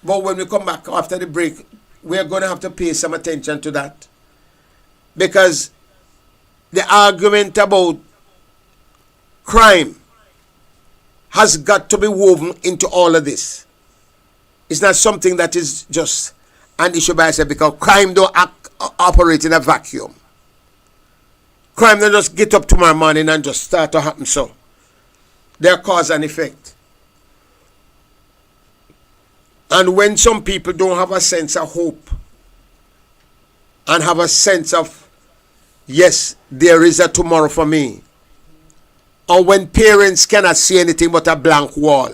but when we come back after the break, we are going to have to pay some attention to that. Because the argument about crime has got to be woven into all of this. It's not something that is just an issue by itself, because crime don't operate in a vacuum. Crime don't just get up tomorrow morning and just start to happen so. They're cause and effect. And when some people don't have a sense of hope and have a sense of, yes, there is a tomorrow for me, or when parents cannot see anything but a blank wall,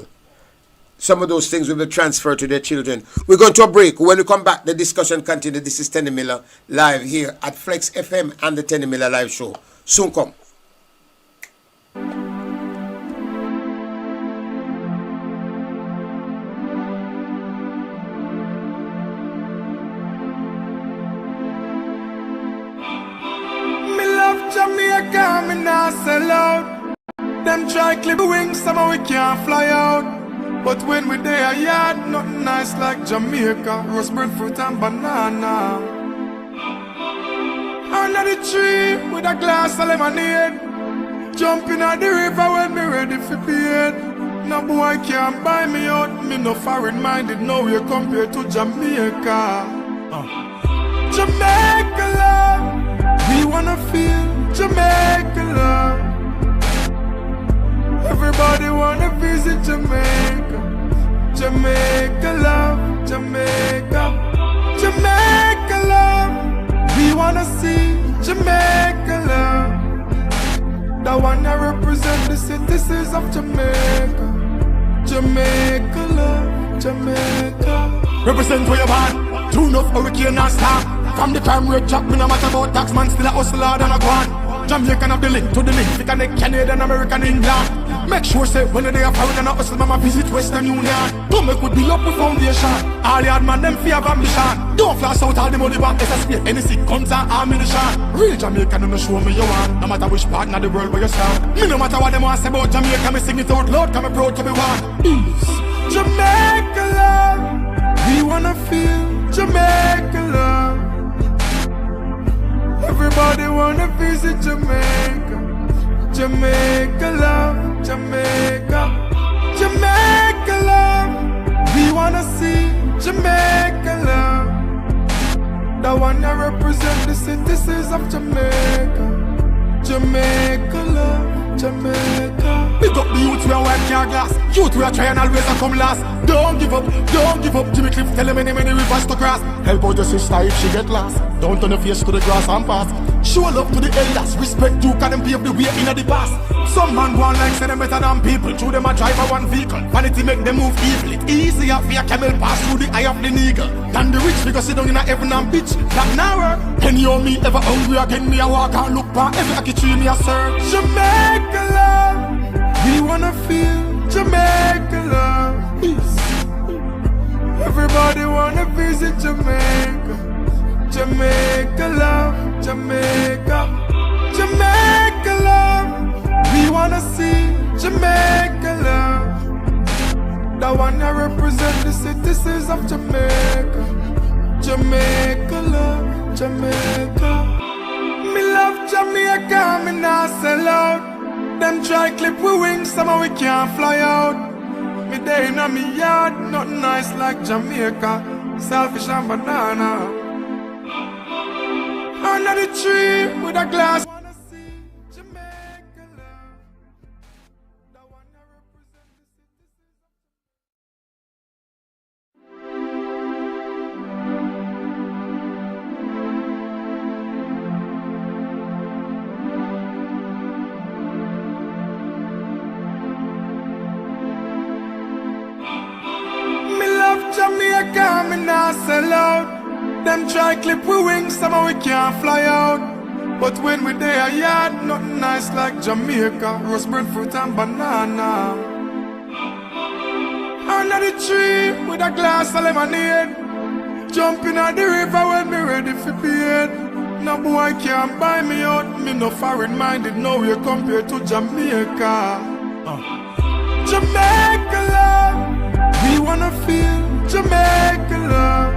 some of those things will be transferred to their children. We're going to a break. When we come back, the discussion continues. This is Tenny Miller Live here at Flex FM and the Tenny Miller Live Show. Soon come. Me love Jamaica, me not sell out. Them try clip wings, somehow we can't fly out. But when we there, yard, nothing nice like Jamaica. Roast breadfruit and banana. Under the tree with a glass of lemonade. Jumping at the river when me ready for bed. No boy can't buy me out. Me no foreign minded, no way compared to Jamaica. Jamaica love, we wanna feel Jamaica love. Everybody wanna visit Jamaica. Jamaica love, Jamaica. Jamaica love, we wanna see Jamaica love. The one that represent the citizens of Jamaica. Jamaica love, Jamaica. Represent where you're born. True enough hurricane and star. From the crime rate jack, me no matter about tax man, still a hustler than a guan. Jamaican have the link to the link, we connect Canadian, American, England. Make sure say when they are foreign and a hustle, mama visit Western Union. Don't make with build up a foundation. All the hard man, them fear of ambition. Don't flash out all the money back, SSP, any sick guns and ammunition. Real Jamaican, don't show me you want. No matter which part of the world where you stand. Me no matter what them want say about Jamaica, me sing it out loud, come proud to be one. Jamaica love, we wanna feel Jamaica love. Everybody wanna visit Jamaica. Jamaica love, Jamaica. Jamaica love, we wanna see Jamaica love. The one that represent the citizens of Jamaica. Jamaica love, Jamaica. Pick up the youth we are wipe your glass. Youth we are trying always to come last. Don't give up, don't give up. Jimmy Cliff tell them many rivers to cross. Help out your sister if she get lost. Don't turn your face to the grass and pass. Show love to the elders, respect you, can them pave the way in the past. Some man go on like say them better than people. Through them a drive a one vehicle. Vanity make them move evil. It easier for a camel pass through the eye of the eagle than the rich because sit down in a heaven and bitch. That now penny on me ever hungry again. Me a walk and look back every aki tree me a search. Jamaica love, we wanna feel Jamaica love. Peace. Everybody wanna visit Jamaica. Jamaica love, Jamaica. Jamaica love. We wanna see Jamaica love. The one that represent the citizens of Jamaica. Jamaica love, Jamaica. Me love Jamaica, me not sell out. Them try clip we wings, somehow we can't fly out. Me day in a me yard, nothing nice like Jamaica. Selfish and banana. Under the tree with a glass. Wanna see Jamaica love. The one that represent the citizens. Me love Jamaica, me not sell out. Them try clip we wings, somehow we can't fly out. But when we there yard, nothing nice like Jamaica. Roast breadfruit and banana. Under the tree with a glass of lemonade. Jumping at the river when me ready for bed. No boy can't buy me out. Me no foreign minded, no way compared to Jamaica. Jamaica love. We wanna feel Jamaica love.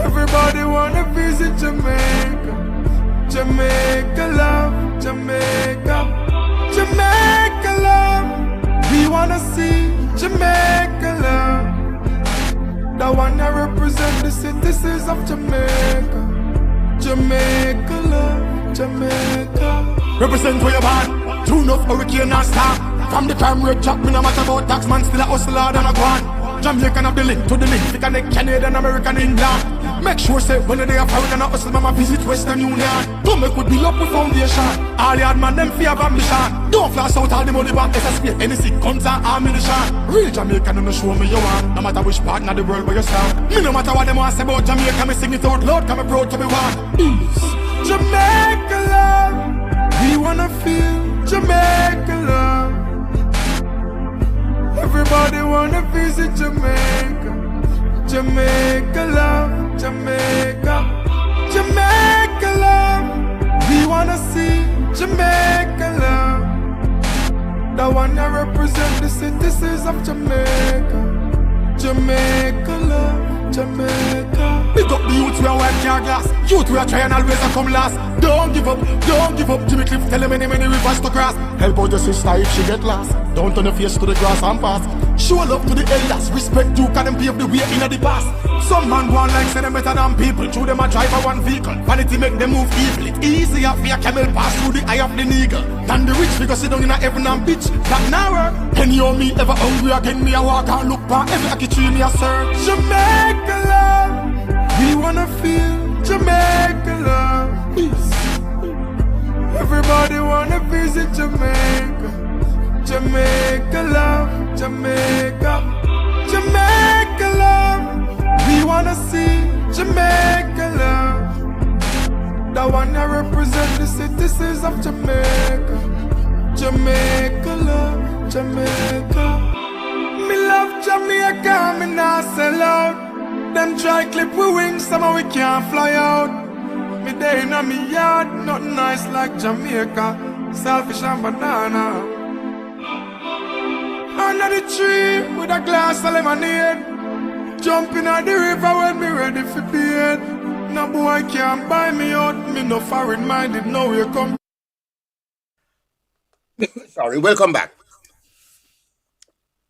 Everybody wanna visit Jamaica. Jamaica love, Jamaica. Jamaica love. We wanna see Jamaica love. The one that represent the citizens of Jamaica. Jamaica love, Jamaica. Represent where you're born. True enough hurricane and storm. From the crime rate jack, me no matter about tax man, still a hustler than a guan. Jamaican of the link to the link, we connect Canadian, American, England. Make sure say when they are foreign and a hustle, mama visit Western Union. Don't make we build up with foundation. All the hard man, them fear of ambition. Don't flash out all the money back, SSP, any sick guns and ammunition. Real Jamaican, no show me you want. No matter which part of the world where you stand. Me no matter what them want say about Jamaica, me sing it out loud, come proud to be one. Jamaica love, we wanna feel Jamaica love. Everybody wanna visit Jamaica. Jamaica love, Jamaica. Jamaica love. We wanna see Jamaica love. The one that represent the citizens of Jamaica. Jamaica love, Jamaica. Big up the youth we are white car glass. Youth we are trying always to come last. Don't give up, don't give up. Jimmy Cliff tell him many rivers to cross. Help out your sister if she get lost. Don't turn your face to the grass and pass. Show love to the elders. Respect you, can them pave the way in the past. Some man want like say them better than people. Through them a drive a one vehicle. Vanity make them move evil. It's easier for a camel pass through the eye of the eagle than the rich because sit down in a heaven and bitch. That now penny on me ever hungry again. Me a walk and look for every aki tree me a serve. Jamaica love. We wanna feel Jamaica love. Peace. Everybody wanna visit Jamaica. Jamaica love, Jamaica. Jamaica love. We wanna see Jamaica love. The one that represent the citizens of Jamaica. Jamaica love, Jamaica. Me love Jamaica, me not sell out. Them try clip we wings, somehow we can't fly out. Me day in a me yard, nothing nice like Jamaica. Selfish and banana. Under the tree with a glass of lemonade. Jumping at the river when me ready for bed. No boy can't buy me out, me no foreign minded, no way come. Sorry, welcome back.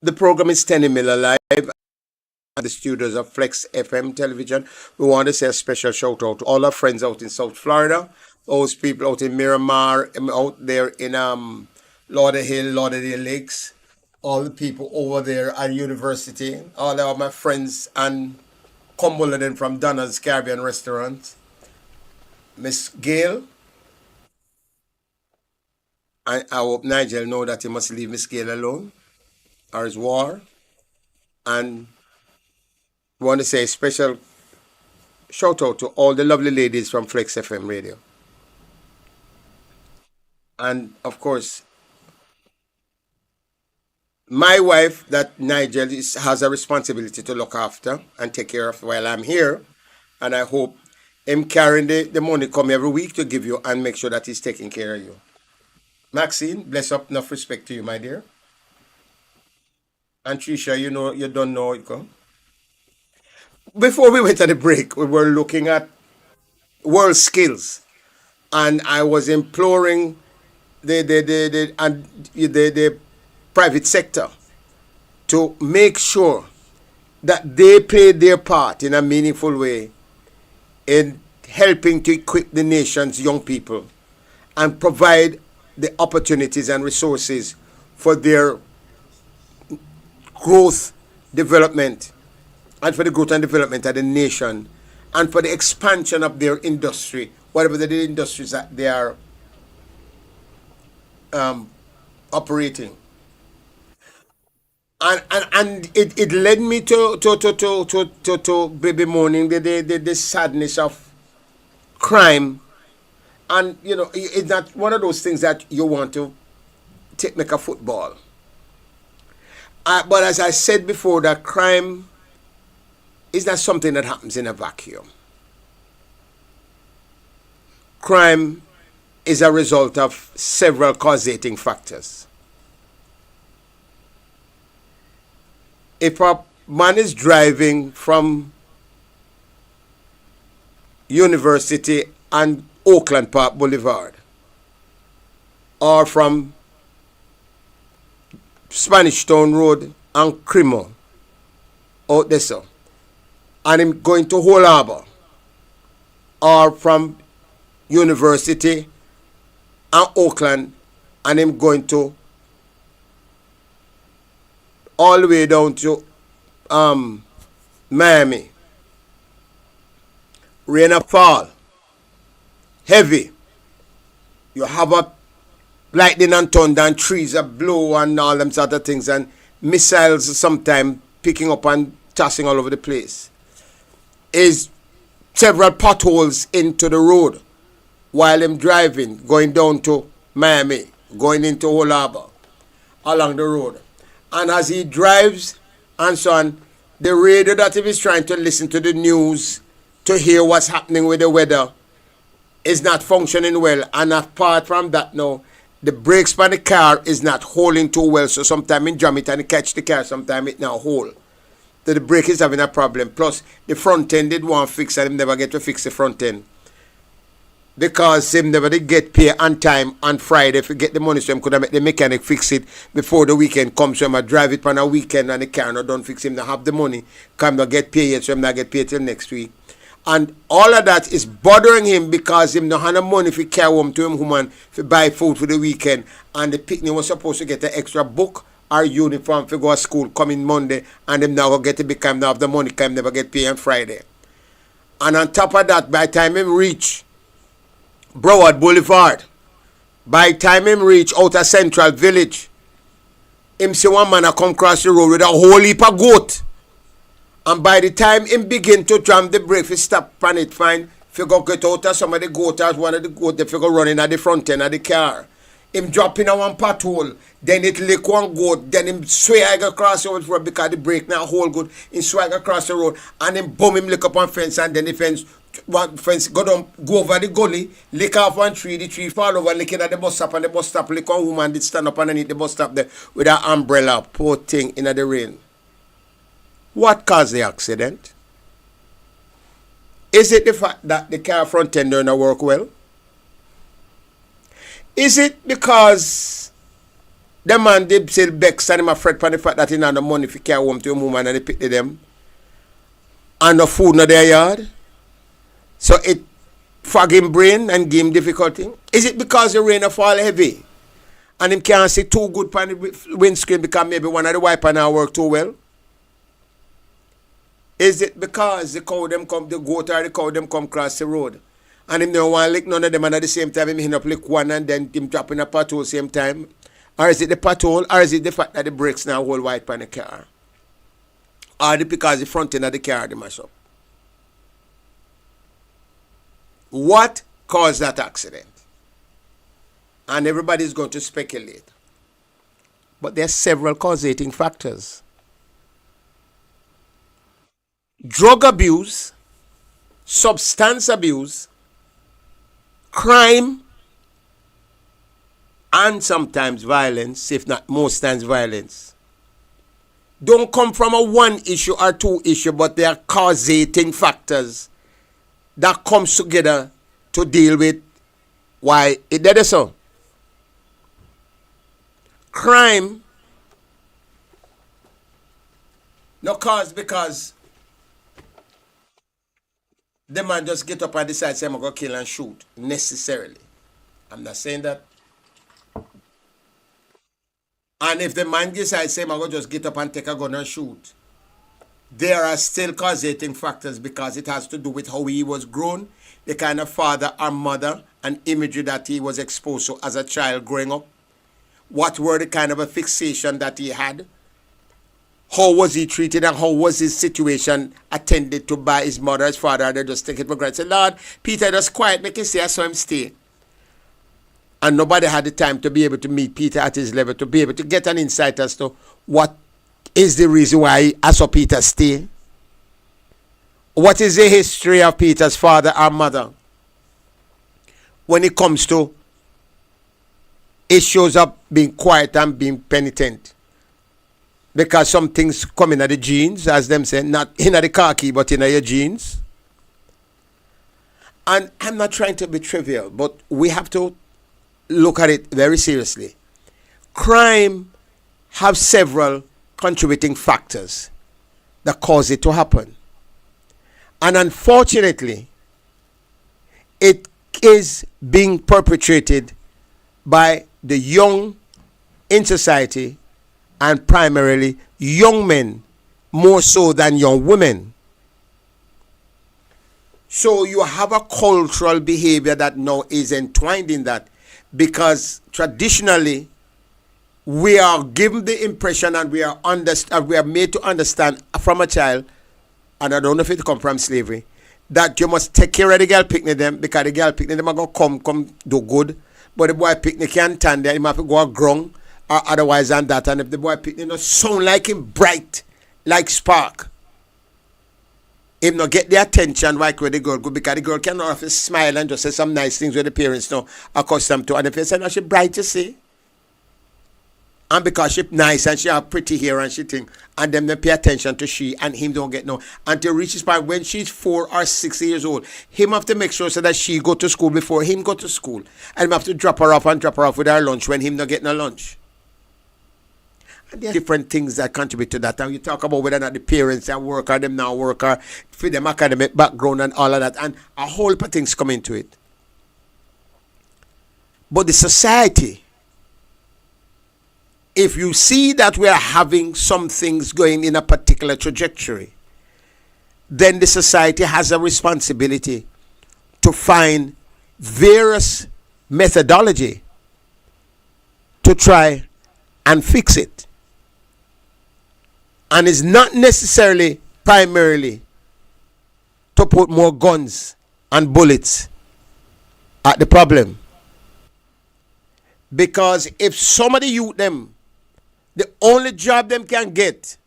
The program is Tenny Miller Live at the studios of Flex FM Television. We want to say a special shout out to all our friends out in South Florida, those people out in Miramar, out there in Lauderdale, Lauderdale Lakes, all the people over there at university, all of my friends and Cumberland from Donna's Caribbean Restaurant, Miss Gail. I hope Nigel know that he must leave Miss Gail alone, or it's war. And we want to say a special shout out to all the lovely ladies from Flex FM Radio. And of course, my wife that Nigel has a responsibility to look after and take care of while I'm here. And I hope him carrying the money come every week to give you and make sure that he's taking care of you. Maxine, bless up, enough respect to you, my dear. And Trisha, you know, you don't know it come. Before we went to the break, we were looking at world skills. And I was imploring the private sector to make sure that they play their part in a meaningful way in helping to equip the nation's young people and provide the opportunities and resources for their growth, development, and for the growth and development of the nation, and for the expansion of their industry, whatever the industries that they are operating. And it led me to be bemoaning the sadness of crime. And you know, it's not one of those things that you want to make a football. But as I said before, that crime is not something that happens in a vacuum. Crime is a result of several causating factors. If a man is driving from University and Oakland Park Boulevard, or from Spanish Town Road and Cremo, out there, so, and him going to Whole Harbour, or from University and Oakland, and him going to all the way down to Miami. Rain a fall, heavy. You have a lightning and thunder and trees a blow and all them sort of things, and missiles sometimes picking up and tossing all over the place. Is several potholes into the road while I'm driving, going down to Miami, going into Whole Harbour, along the road. And as he drives and so on, the radio that he is trying to listen to the news to hear what's happening with the weather is not functioning well. And apart from that now, the brakes on the car is not holding too well. So sometimes it jam it and it catch the car, sometimes it now hold. So the brake is having a problem. Plus the front end did want fix and him never get to fix the front end. Because him never did get paid on time on Friday. If he get the money, so him could have make the mechanic fix it before the weekend comes. So him drive it on a weekend and the car not done fix him. Not have the money. Come not get paid yet, so him not get paid till next week. And all of that is bothering him because him not have no money if he carry home to him woman to buy food for the weekend. And the picnic was supposed to get an extra book or uniform for go to school coming Monday, and him now go get it because him not have the money because him never get paid on Friday. And on top of that, by the time him reach Broward Boulevard, by the time him reach outer Central Village, him see one man a come across the road with a whole heap of goat. And by the time him begin to jam the brake, he stop on it fine, if you go get out of some of the goat, as one of the goat, if you go running at the front end of the car. Him drop in a one pothole, then it lick one goat, then him swag across the road because the brake now hold good. Him swag across the road, and him boom him lick up on fence, and then the fence go down, go over the gully, lick off one tree, the tree fall over, licking at the bus stop, and the bus stop lick one woman did stand up underneath the bus stop there with an umbrella, poor thing in the rain. What caused the accident? Is it the fact that the car front end don't work well? Is it because the man did sell Bex and him afraid for the fact that he not the money if he carry home to a woman and he pick them and the food in their yard? So it fog him brain and give him difficulty? Is it because the rain fall heavy and him can't see too good on the windscreen because maybe one of the wiper now work too well? Is it because the goat or the cow them come across the road and him don't want to lick none of them, and at the same time him end up lick one and then him drop in a pothole same time? Or is it the pothole, or is it the fact that the brakes now hold white on the car? Or is it because the front end of the car they mash up? What caused that accident? And everybody's going to speculate. but there are several causating factors. Drug abuse, substance abuse, crime, and sometimes violence, if not most times violence, don't come from a one issue or two issue, but they are causating factors that comes together to deal with why it did so. Crime no cause because the man just get up and decide say I'm gonna kill and shoot necessarily. I'm not saying that. And if the man decides say I'm gonna just get up and take a gun and shoot, there are still causating factors because it has to do with how he was grown, the kind of father or mother and imagery that he was exposed to as a child growing up. What were the kind of a fixation that he had? How was he treated and how was his situation attended to by his mother, his father? They just take it for granted. Say, Lord, Peter, just quiet, make him stay, I saw him stay. And nobody had the time to be able to meet Peter at his level, to be able to get an insight as to what is the reason why I saw Peter stay. What is the history of Peter's father or mother when it comes to issues of being quiet and being penitent? Because some things come in the genes, as them say, not in the khaki, but in your genes. And I'm not trying to be trivial, but we have to look at it very seriously. Crime have several contributing factors that cause it to happen. And unfortunately, it is being perpetrated by the young in society, and primarily young men more so than young women. So you have a cultural behavior that now is entwined in that, because traditionally we are given the impression and we are made to understand from a child, and I don't know if it comes from slavery, that you must take care of the girl picnic them, because the girl picnic them are going to come do good, but the boy picnic can't stand there, he might have to go ground or otherwise than that. And if the boy picnic not sound like him bright like spark, him not get the attention like where the girl go, because the girl cannot have to smile and just say some nice things where the parents know accustomed to. And if they say no, she bright, you see, and because she nice and she have pretty hair and she think, and them they pay attention to she, and him don't get no until reaches point when she's 4 or 6 years old. Him have to make sure so that she go to school before him go to school, and him have to drop her off with her lunch when him not get no lunch. And there are different things that contribute to that. And you talk about whether or not the parents are work or them now work or for them academic background and all of that, and a whole lot of things come into it. But the society, if you see that we are having some things going in a particular trajectory, then the society has a responsibility to find various methodology to try and fix it. And it's not necessarily primarily to put more guns and bullets at the problem. Because if somebody youth them, the only job them can get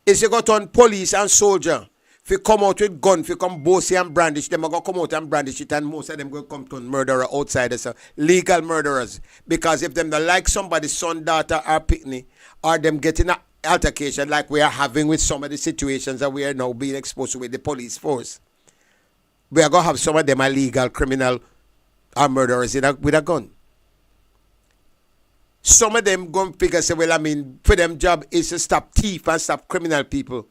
is to go to police and soldier. If you come out with gun, if you come bossy and brandish, them are going to come out and brandish it, and most of them going to come to murderer outsiders, legal murderers. Because if them don't like somebody's son, daughter, or picnic, or them getting an altercation like we are having with some of the situations that we are now being exposed to with the police force, we are going to have some of them illegal criminal or murderers with a gun. Some of them going to figure, say, well, I mean, for them job is to stop thief and stop criminal people.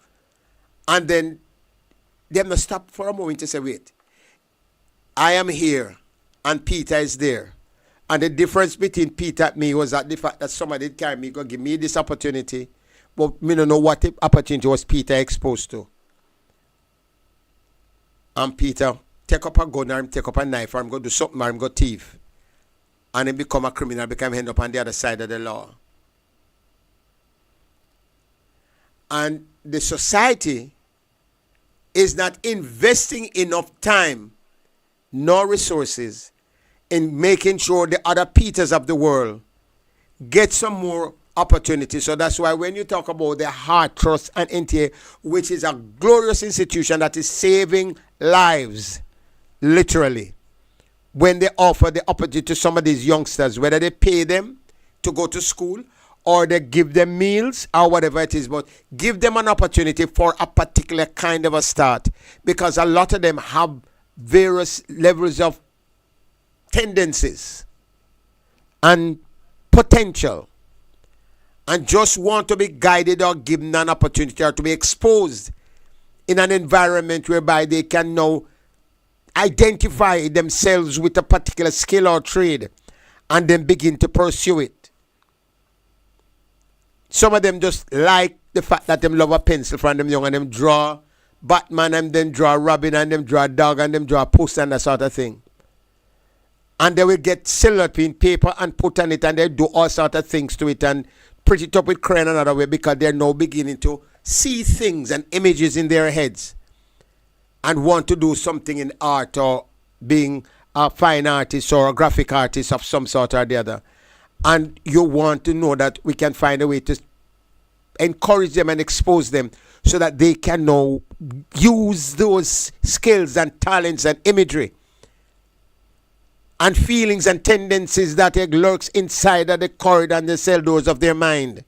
And then them not stop for a moment to say, wait, I am here and Peter is there. And the difference between Peter and me was that the fact that somebody carry me, go give me this opportunity, but me don't know what the opportunity was Peter exposed to. And Peter take up a gun or take up a knife or I'm going to do something or I'm going to thief. And then become a criminal, become end up on the other side of the law. And the society is not investing enough time nor resources in making sure the other Peters of the world get some more opportunity. So that's why when you talk about the Heart Trust and NTA, which is a glorious institution that is saving lives, literally, when they offer the opportunity to some of these youngsters, whether they pay them to go to school or they give them meals or whatever it is, but give them an opportunity for a particular kind of a start, because a lot of them have various levels of tendencies and potential and just want to be guided or given an opportunity or to be exposed in an environment whereby they can now identify themselves with a particular skill or trade and then begin to pursue it. Some of them just like the fact that them love a pencil from them young and them draw Batman and then draw Robin and them draw dog and them draw post and that sort of thing. And they will get cellophane paper and put on it and they do all sort of things to it and print it up with crayon another way, because they're now beginning to see things and images in their heads and want to do something in art or being a fine artist or a graphic artist of some sort or the other. And you want to know that we can find a way to encourage them and expose them so that they can now use those skills and talents and imagery and feelings and tendencies that lurks inside of the corridor and the cell doors of their mind,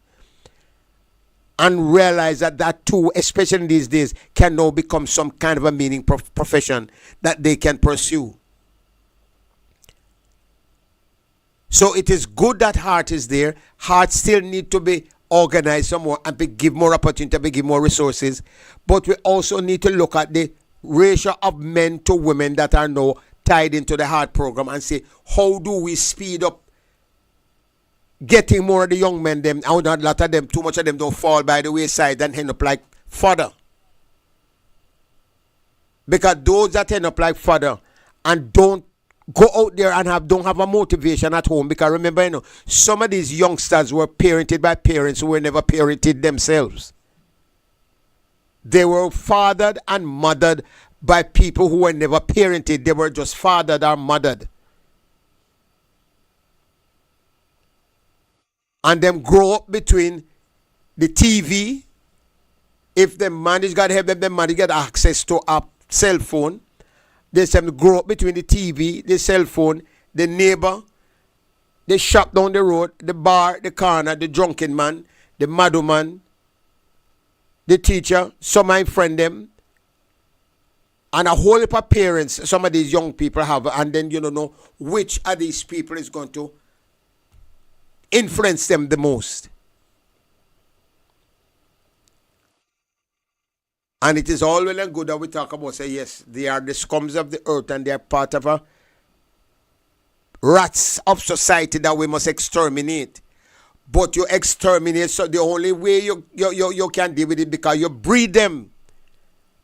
and realize that that too, especially in these days, can now become some kind of a meaning profession that they can pursue. So it is good that Heart is there. Heart still need to be organized some more and give more opportunity, give more resources. But we also need to look at the ratio of men to women that are now tied into the Heart program and say, how do we speed up getting more of the young men, them, and a lot of them, too much of them don't fall by the wayside and end up like fodder. Because those that end up like fodder and don't go out there and don't have a motivation at home, because remember, some of these youngsters were parented by parents who were never parented themselves. They were fathered and mothered by people who were never parented. They were just fathered or mothered. And them grow up between the TV. If the man is got to help them, the man get access to a cell phone. They say grow up between the TV, the cell phone, the neighbor, the shop down the road, the bar, the corner, the drunken man, the madman, the teacher, some might friend them, and a whole heap of parents some of these young people have, and then you don't know which of these people is going to influence them the most. And it is all well and good that we talk about, say, yes, they are the scums of the earth and they are part of a rats of society that we must exterminate. But you exterminate, so the only way you can deal with it, because you breed them.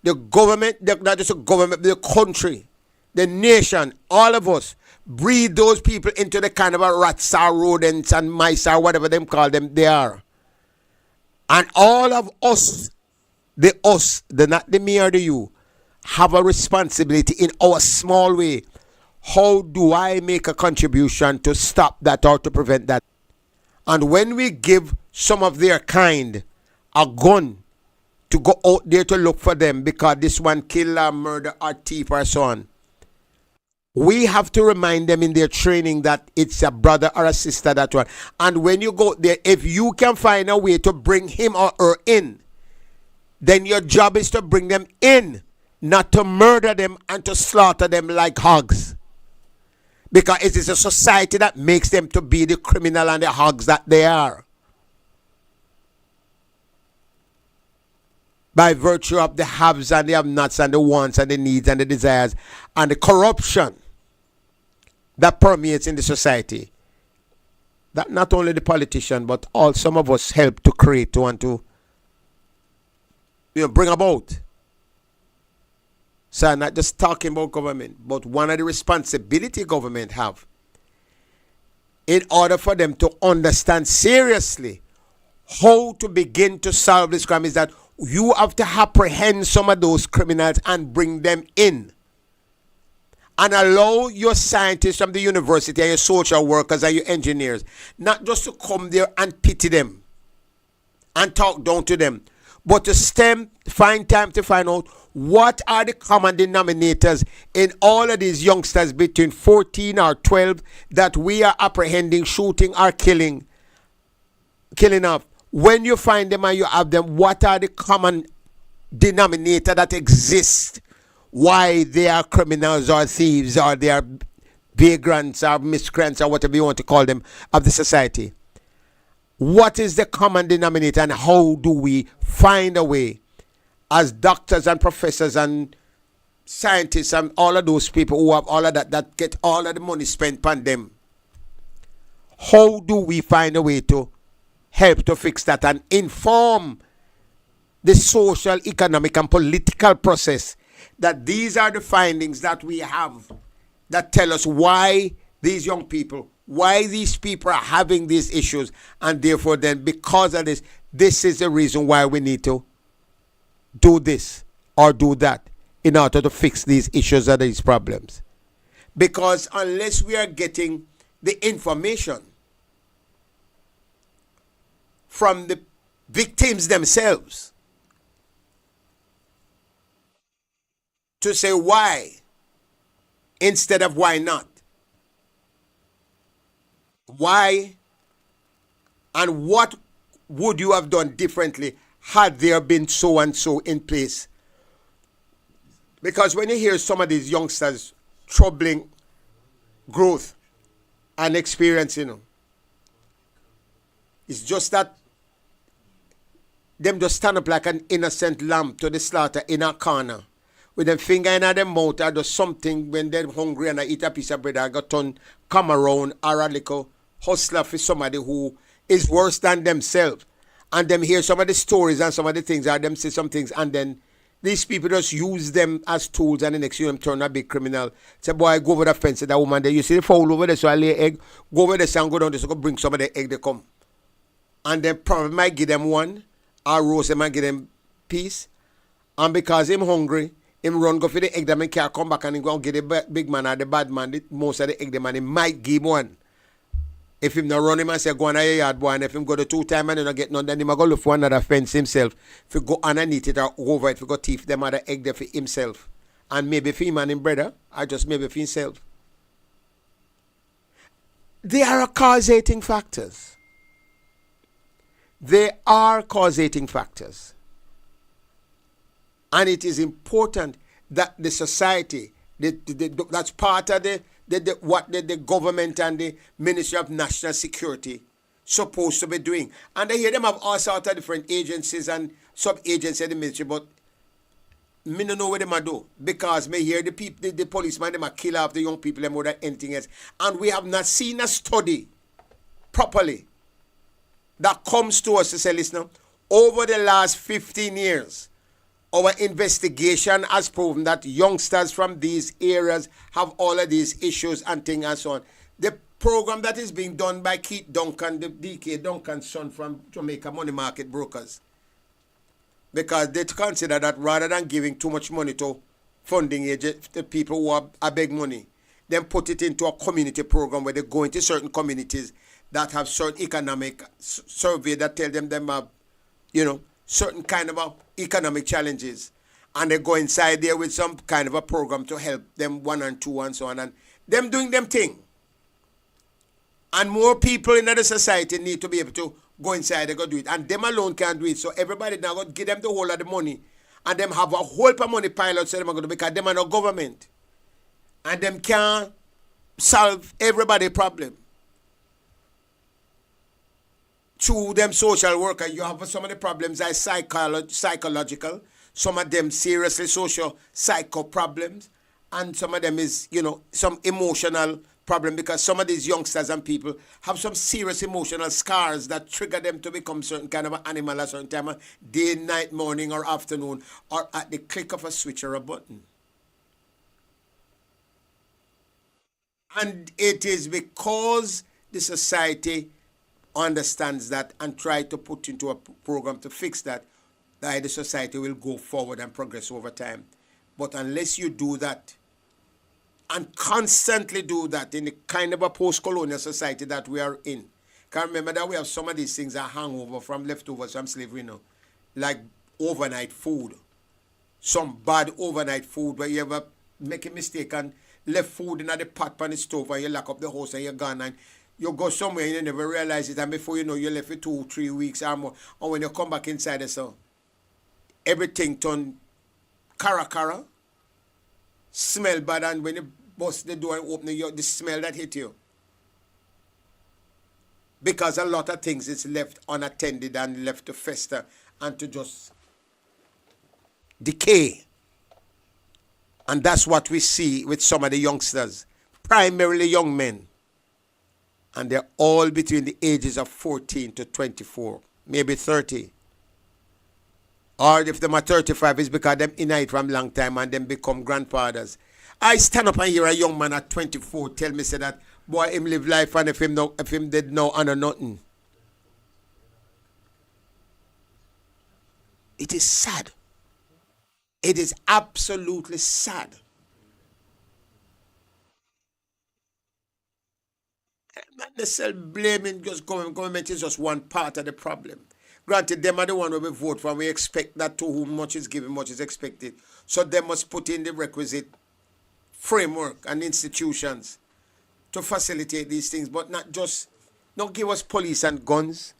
The government, not just the government, the country, the nation, all of us, breed those people into the kind of a rats or rodents and mice or whatever them call them they are. And all of us, not the me or the you, have a responsibility in our small way. How do I make a contribution to stop that or to prevent that? And when we give some of their kind a gun to go out there to look for them because this one kill or murder or thief or so on, we have to remind them in their training that it's a brother or a sister that one. And when you go there, if you can find a way to bring him or her in, then your job is to bring them in, not to murder them and to slaughter them like hogs. Because it is a society that makes them to be the criminal and the hogs that they are. By virtue of the haves and the have-nots and the wants and the needs and the desires and the corruption that permeates in the society. That not only the politician, but all some of us help to create, to want to bring about. So I'm not just talking about government, but one of the responsibility government have, in order for them to understand seriously how to begin to solve this crime, is that you have to apprehend some of those criminals and bring them in and allow your scientists from the university and your social workers and your engineers not just to come there and pity them and talk down to them, but to find time to find out what are the common denominators in all of these youngsters between 14 or 12 that we are apprehending, shooting or killing off. When you find them and you have them, what are the common denominator that exists? Why they are criminals or thieves or they are vagrants or miscreants or whatever you want to call them of the society? What is the common denominator, and how do we find a way as doctors and professors and scientists and all of those people who have all of that get all of the money spent on them? How do we find a way to help to fix that and inform the social, economic, and political process that these are the findings that we have that tell us why these young people, why these people are having these issues, and therefore then because of this is the reason why we need to do this or do that in order to fix these issues or these problems. Because unless we are getting the information from the victims themselves to say why instead of why not, why and what would you have done differently had there been so and so in place? Because when you hear some of these youngsters troubling growth and experience, it's just that them just stand up like an innocent lamb to the slaughter in a corner with them finger in their mouth or do something when they're hungry and I eat a piece of bread, I got to come around or a little hustler for somebody who is worse than themselves. And them hear some of the stories and some of the things, or them say some things, and then these people just use them as tools, and the next year them turn a big criminal. Say, boy, go over the fence to that woman there. You see the fowl over there, so I lay egg. Go over there and go down there, so go bring some of the egg they come. And then probably might give them one, or roast them and give them piece. And because him hungry, him run go for the egg, them and can't come back and he go and get the big man or the bad man, most of the egg them, and he might give one. If him not run him and say, go on a yard, boy, and if him go the 2 times and he not get none, then he might go look for another fence himself. If he go underneath it or over it, if he go thief them other egg there for himself. And maybe for him and him brother, or just maybe for himself. They are causating factors. They are causating factors. And it is important that the society, that's part of what the government and the Ministry of National Security supposed to be doing. And I hear them have all sorts of different agencies and sub-agencies in the ministry, but me don't know what them do, because me hear the policeman them a kill off the young people and more than anything else. And we have not seen a study properly that comes to us to say, listen, over the last 15 years, our investigation has proven that youngsters from these areas have all of these issues and things and so on. The program that is being done by Keith Duncan, the DK Duncan's son from Jamaica Money Market Brokers, because they consider that rather than giving too much money to funding agents, the people who are beg money, then put it into a community program where they go into certain communities that have certain economic survey that tell them have, certain kind of economic challenges, and they go inside there with some kind of a program to help them 1 and 2 and so on, and them doing them thing. And more people in the society need to be able to go inside and go do it, and them alone can't do it. So everybody now got to give them the whole of the money, and them have a whole of money pile out, so them are going to, because them are no government, and them can't solve everybody's problem. Through them social worker, you have some of the problems are psychological, some of them seriously social psycho problems, and some of them is, some emotional problem, because some of these youngsters and people have some serious emotional scars that trigger them to become certain kind of an animal at a certain time of day, night, morning, or afternoon, or at the click of a switch or a button. And it is because the society understands that and try to put into a program to fix that the society will go forward and progress over time. But unless you do that, and constantly do that in the kind of a post-colonial society that we are in. Can remember that we have some of these things that hang over from leftovers from slavery now, like overnight food. Some bad overnight food where you ever make a mistake and left food in the pot on the stove and you lock up the house and you're gone and you go somewhere and you never realize it, and before you know you left it 2-3 weeks or more, and when you come back inside the so everything turned cara, smell bad, and when you bust the door and open the smell that hit you. Because a lot of things is left unattended and left to fester and to just decay. And that's what we see with some of the youngsters, primarily young men. And they're all between the ages of 14 to 24, maybe 30. Or if them are 35, it's because them in it from a long time and them become grandfathers. I stand up and hear a young man at 24 tell me, say that, boy, him live life and if him did no honor nothing. It is sad. It is absolutely sad. I'm not necessarily blaming just government. Government is just one part of the problem. Granted, them are the one we vote for. We expect that to whom much is given, much is expected. So they must put in the requisite framework and institutions to facilitate these things, but not give us police and guns.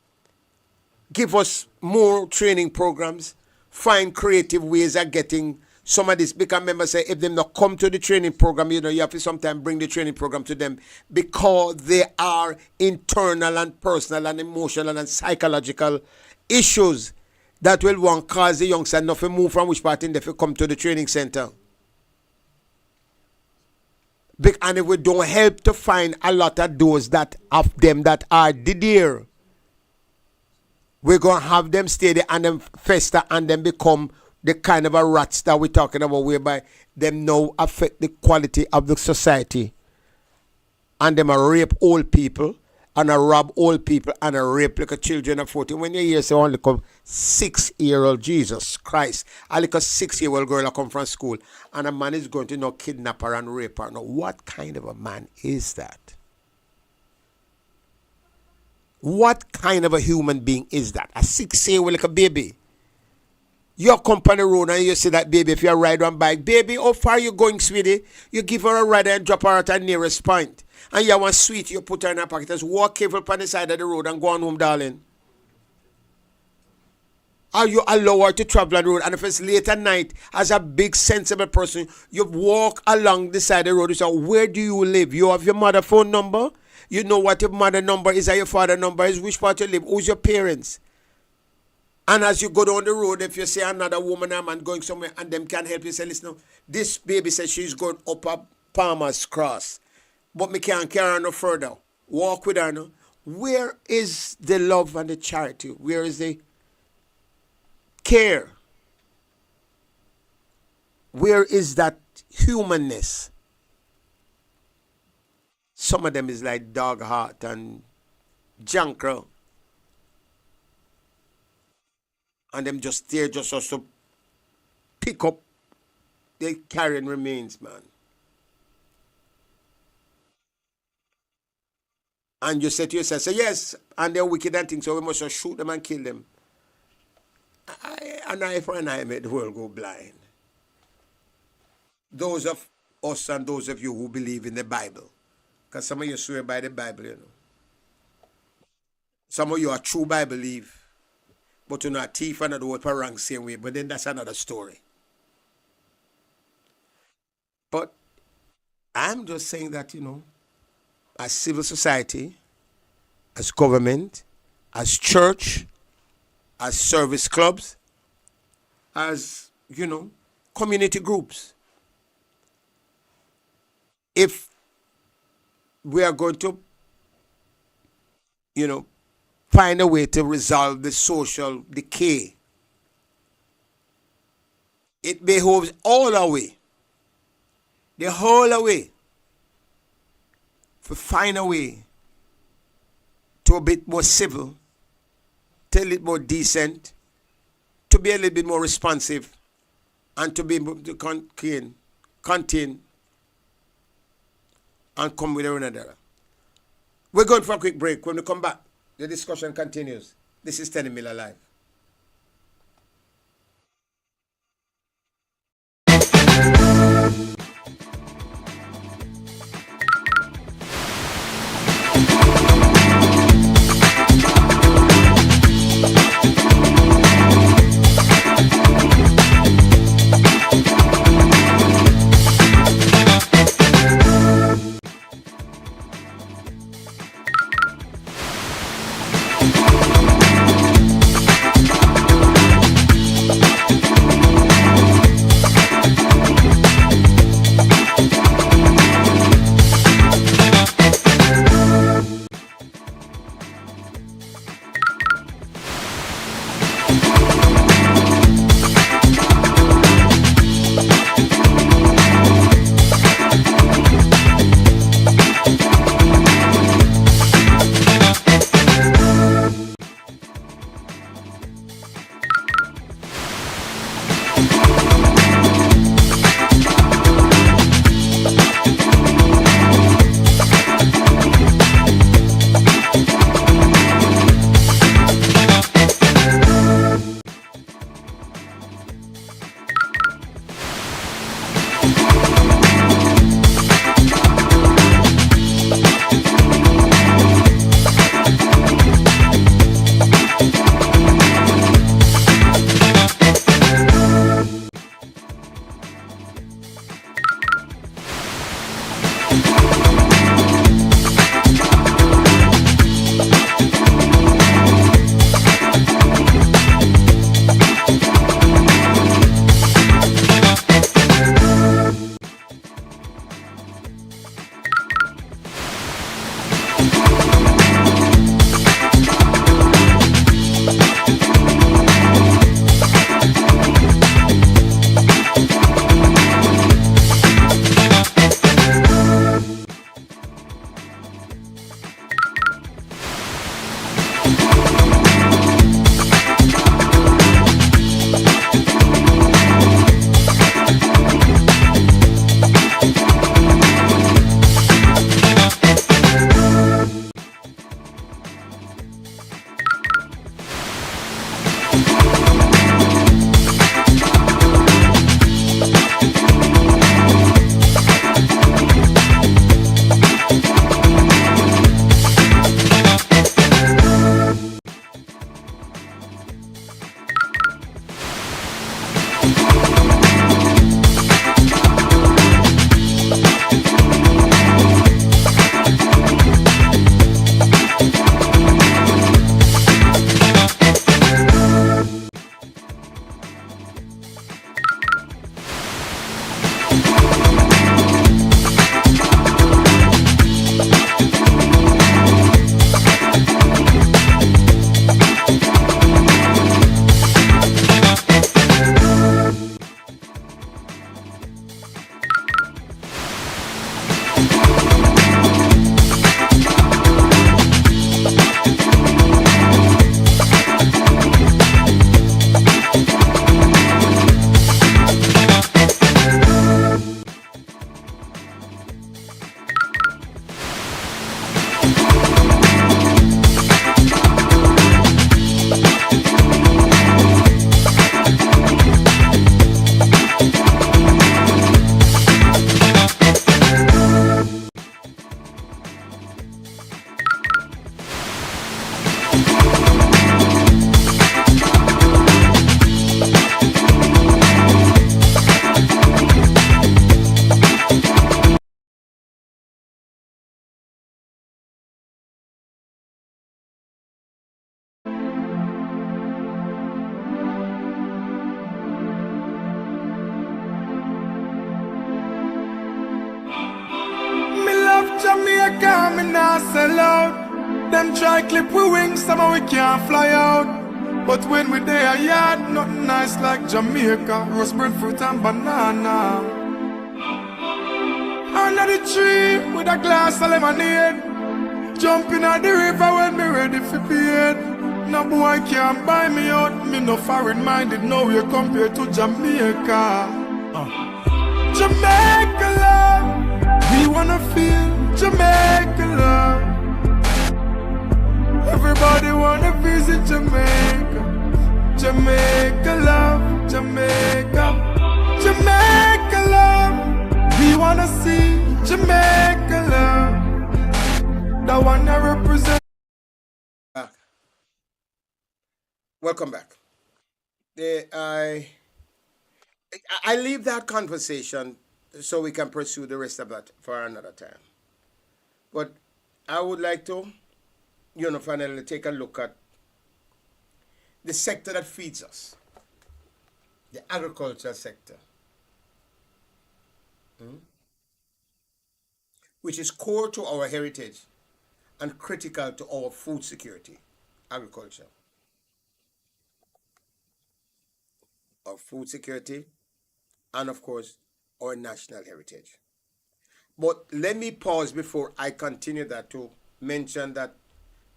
Give us more training programs. Find creative ways of getting some of this. Because remember, say, if them not come to the training program, you have to sometimes bring the training program to them because they are internal and personal and emotional and psychological issues that will want cause the youngster not to move from which part in they come to the training center. And if we don't help to find a lot of those that of them that are there, we're going to have them stay there and then fester and then become the kind of a rats that we're talking about, whereby them now affect the quality of the society. And them a rape old people and a rob old people and a rape like a children of 14. When you hear say only come 6-year-old, Jesus Christ, a like a 6-year-old girl that come from school and a man is going to kidnap her and rape her. Now, what kind of a man is that? What kind of a human being is that? A 6-year-old like a baby. You come on the road and you see that baby, if you ride on bike, baby, how far you going, sweetie? You give her a ride and drop her at the nearest point. And you want sweet, you put her in her pocket. Just walk careful on the side of the road and go on home, darling. Or you allow her to travel on the road. And if it's late at night, as a big sensible person, you walk along the side of the road. You say, where do you live? You have your mother phone number? You know what your mother number is or your father number is, which part you live, who's your parents? And as you go down the road, if you see another woman or man going somewhere and them can help you, say, listen, this baby says she's going up a Palmer's Cross, but me can't carry her no further. Walk with her now. Where is the love and the charity? Where is the care? Where is that humanness? Some of them is like dog heart and junker. And them just there just to pick up their carrying remains, man. And you say to yourself, say, yes, and they're wicked and things, so we must just shoot them and kill them. An eye for an eye made the world go blind. Those of us and those of you who believe in the Bible, because some of you swear by the Bible, you know. Some of you are true Bible believe. But you're not thief and not the word for wrong same way. But then that's another story. But I'm just saying that, as civil society, as government, as church, as service clubs, as, community groups, if we are going to, find a way to resolve the social decay, it behoves all our way, the whole away, to find a way to a bit more civil, to a little more decent, to be a little bit more responsive, and to be able to contain and come with another. We're going for a quick break. When we come back, the discussion continues. This is Tenny Miller Live. Jamaica, me nah sell out. Them try clip we wings, somehow we can't fly out. But when we there yard, nothing nice like Jamaica. Roast breadfruit and banana. Under the tree with a glass of lemonade. Jumping at the river when me ready for bed. No boy can't buy me out. Me no foreign minded, no way compared to Jamaica. Jamaica love, We wanna feel Jamaica love. Everybody wanna visit Jamaica. Jamaica love, Jamaica. Jamaica love. We wanna see Jamaica love. The one that represents. Back. Welcome back. I leave that conversation so we can pursue the rest of that for another time. But I would like to, finally take a look at the sector that feeds us, the agricultural sector, which is core to our heritage and critical to our food security. Agriculture, our food security, and of course, our national heritage. But let me pause before I continue that to mention that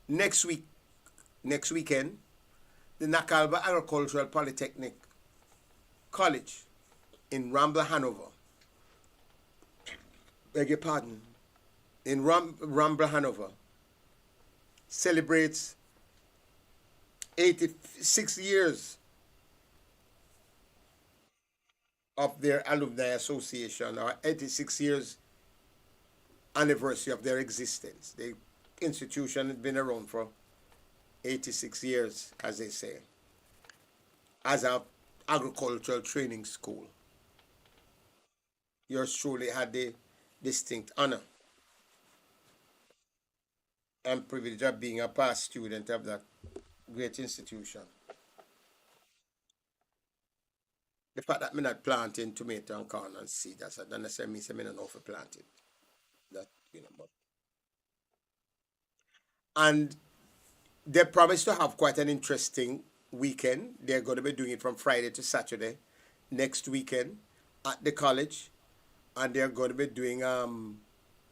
next weekend, the Nakalba Agricultural Polytechnic College in Rambla, Hanover, beg your pardon, in Rambla, Hanover, celebrates 86 years of their alumni association, or 86 years anniversary of their existence. The institution has been around for 86 years, as they say, as an agricultural training school. Yours truly had the distinct honor and privilege of being a past student of that great institution. The fact that I'm not planting tomato and corn and seed, that doesn't necessarily mean I don't know if I plant it. But and they promise to have quite an interesting weekend. They're going to be doing it from Friday to Saturday next weekend at the college, and they're going to be doing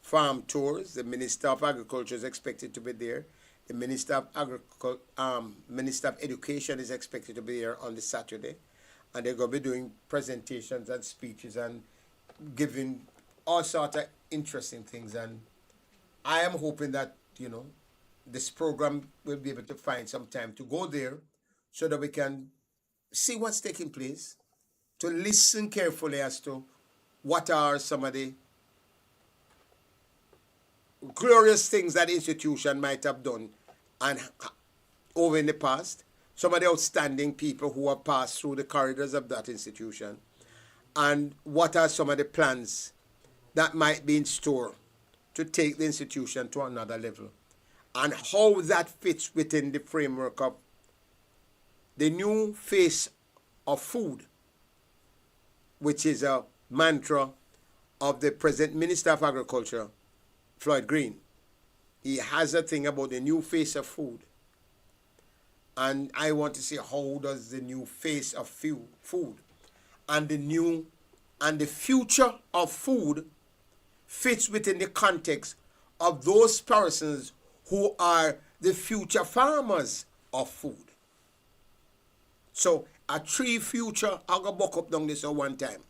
farm tours. The Minister of Agriculture is expected to be there. The Minister of Minister of Education is expected to be there on the Saturday, and they're going to be doing presentations and speeches and giving all sorts of interesting things. And I am hoping that this program will be able to find some time to go there so that we can see what's taking place, to listen carefully as to what are some of the glorious things that the institution might have done and over in the past, some of the outstanding people who have passed through the corridors of that institution, and what are some of the plans that might be in store to take the institution to another level, and how that fits within the framework of the new face of food, which is a mantra of the present Minister of Agriculture, Floyd Green. He has a thing about the new face of food. And I want to see how does the new face of food and the future of food fits within the context of those persons who are the future farmers of food. So a tree future, I'll go buck up down this at one time.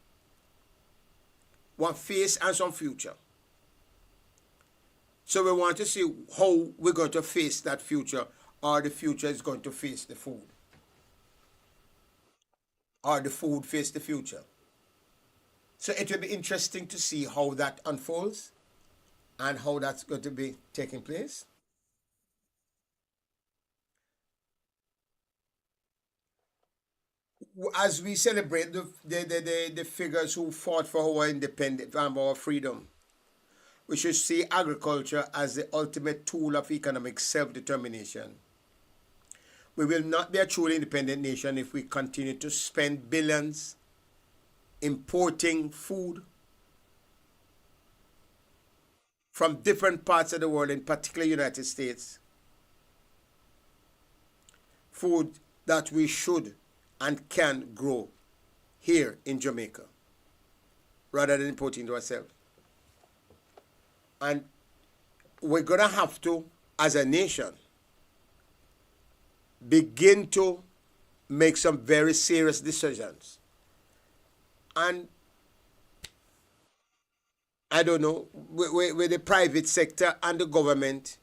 One face and some future. So we want to see how we're going to face that future, or the future is going to face the food, or the food face the future. So it will be interesting to see how that unfolds and how that's going to be taking place. As we celebrate the figures who fought for our independence and our freedom, we should see agriculture as the ultimate tool of economic self-determination. We will not be a truly independent nation if we continue to spend billions importing food from different parts of the world, in particular United States. Food that we should and can grow here in Jamaica, rather than importing to ourselves. And we're going to have to, as a nation, begin to make some very serious decisions. And I don't know, with the private sector and the government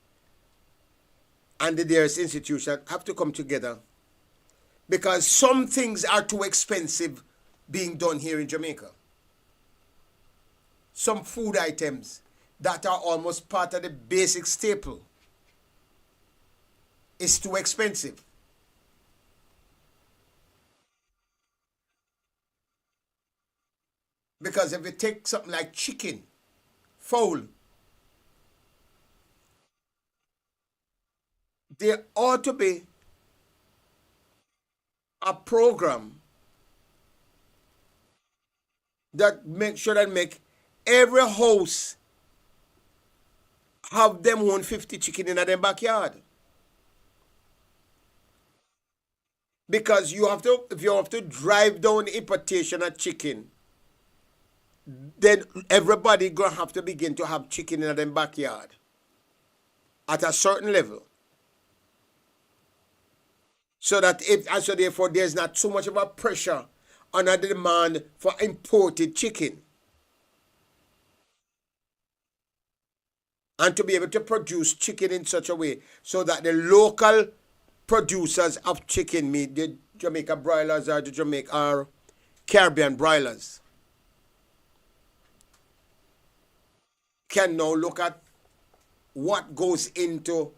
and the various institutions have to come together, because some things are too expensive being done here in Jamaica. Some food items that are almost part of the basic staple is too expensive. Because if you take something like chicken, fowl, there ought to be a program that make every house have them 150 chicken in their backyard. Because if you have to drive down importation of chicken, then everybody gonna have to begin to have chicken in their backyard at a certain level. So that so therefore there's not too much of a pressure on the demand for imported chicken. And to be able to produce chicken in such a way so that the local producers of chicken meat, the Jamaica broilers or the Jamaica or Caribbean broilers, can now look at what goes into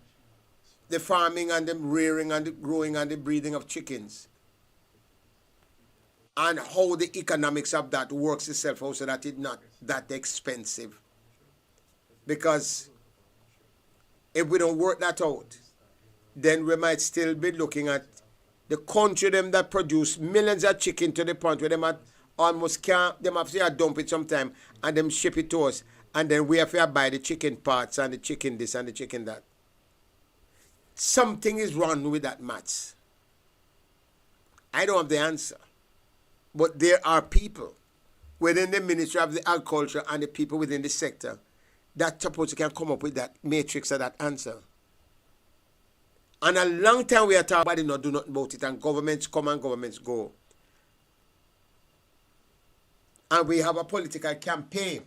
the farming and the rearing and the growing and the breeding of chickens, and how the economics of that works itself out so that it's not that expensive. Because if we don't work that out, then we might still be looking at the country them that produce millions of chicken to the point where them almost can't, them have to dump it sometime and them ship it to us, and then we have to buy the chicken parts and the chicken this and the chicken that. Something is wrong with that maths. I don't have the answer. But there are people within the Ministry of the Agriculture and the people within the sector that supposed to can come up with that matrix of that answer. And a long time we are talking about it, not do nothing about it, and governments come and governments go. And we have a political campaign.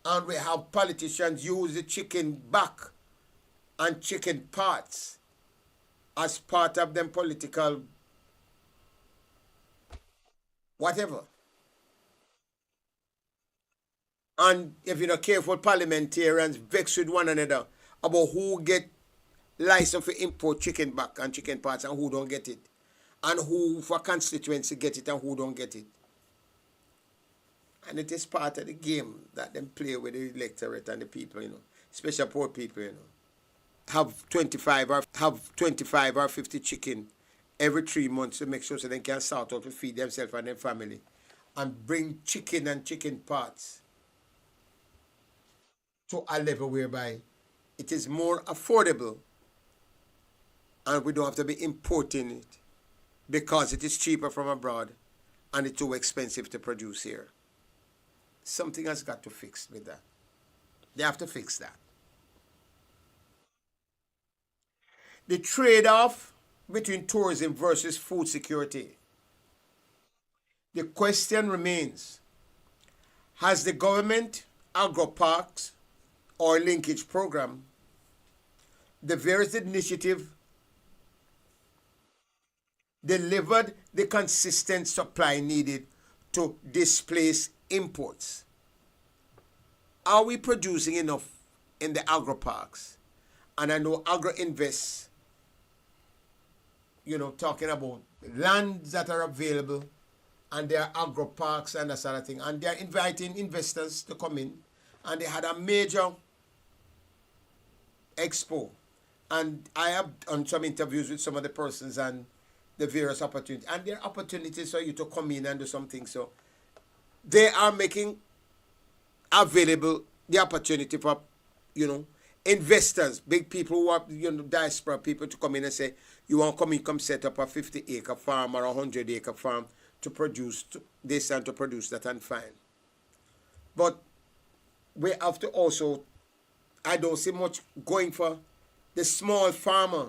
And we have politicians use the chicken back and chicken parts as part of them political whatever. And if you're not careful, parliamentarians vex with one another about who get license for import chicken back and chicken parts and who don't get it. And who for constituency get it and who don't get it. And it is part of the game that them play with the electorate and the people, especially poor people, have 25 or 50 chicken every 3 months to make sure so they can start out to feed themselves and their family, and bring chicken and chicken parts to a level whereby it is more affordable and we don't have to be importing it because it is cheaper from abroad and it's too expensive to produce here. Something has got to fix with that. They have to fix that. The trade-off between tourism versus food security. The question remains, has the government, agro-parks, or linkage program, the various initiative, delivered the consistent supply needed to displace imports? Are we producing enough in the agro-parks? And I know agro-invest, talking about lands that are available, and there are agro parks and that sort of thing, and they're inviting investors to come in, and they had a major expo, and I have done some interviews with some of the persons and the various opportunities, and there are opportunities for you to come in and do something. So they are making available the opportunity for investors, big people who are diaspora people, to come in and say, you want to come set up a 50-acre farm or a 100-acre farm to produce this and to produce that, and fine. But we have to also, I don't see much going for the small farmer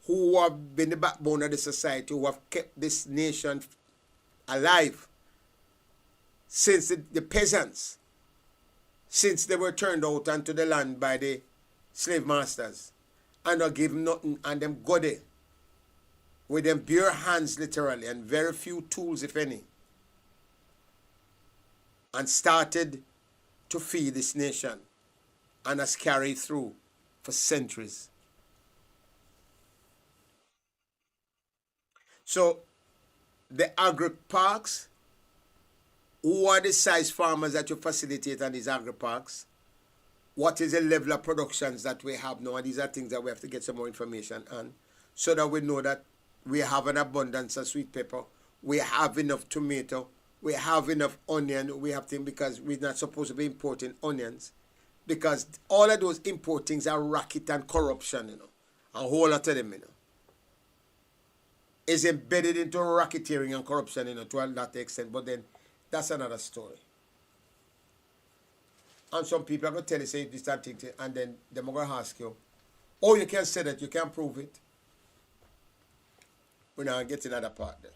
who have been the backbone of the society, who have kept this nation alive since the peasants, since they were turned out onto the land by the slave masters, and not give nothing, and them go there with them bare hands literally, and very few tools, if any, and started to feed this nation, and has carried through for centuries. So the agri parks, who are the size farmers that you facilitate on these agri parks? What is the level of productions that we have now? And these are things that we have to get some more information on, so that we know that we have an abundance of sweet pepper, we have enough tomato, we have enough onion, we have things, because we're not supposed to be importing onions, because all of those import things are racket and corruption, you know. A whole lot of them, you know, is embedded into racketeering and corruption, you know, to a lot extent. But then that's another story. And some people are going to tell you, say this, that, thing, and then they're going to ask you, oh, you can't say that, you can't prove it. We're not getting another part there.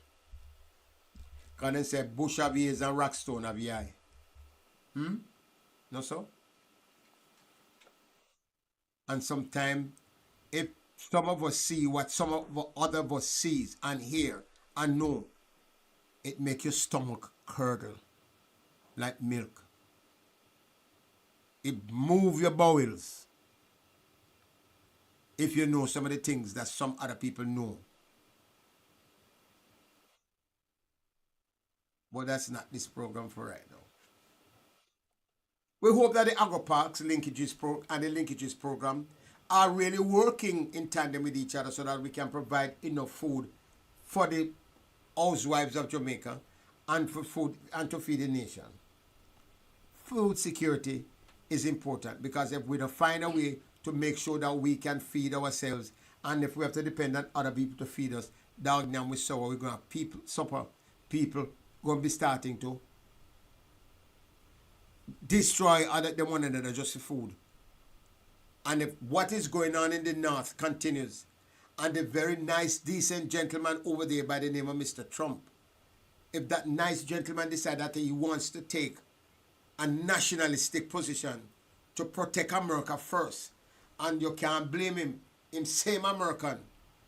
Can they say bush have ears and rockstone have eye? No so? And sometimes, if some of us see what some of the other of us sees and hear and know, it make your stomach curdle like milk. It move your bowels if you know some of the things that some other people know. But that's not this program for right now. We hope that the agri-parks and the linkages program are really working in tandem with each other, so that we can provide enough food for the housewives of Jamaica and for food and to feed the nation. Food security is important, because if we don't find a way to make sure that we can feed ourselves, and if we have to depend on other people to feed us, down now we saw we're going to have people going to be starting to destroy them one another just for food. And if what is going on in the north continues, and the very nice, decent gentleman over there by the name of Mr. Trump, if that nice gentleman decides that he wants to take a nationalistic position to protect America first, and you can't blame him same American,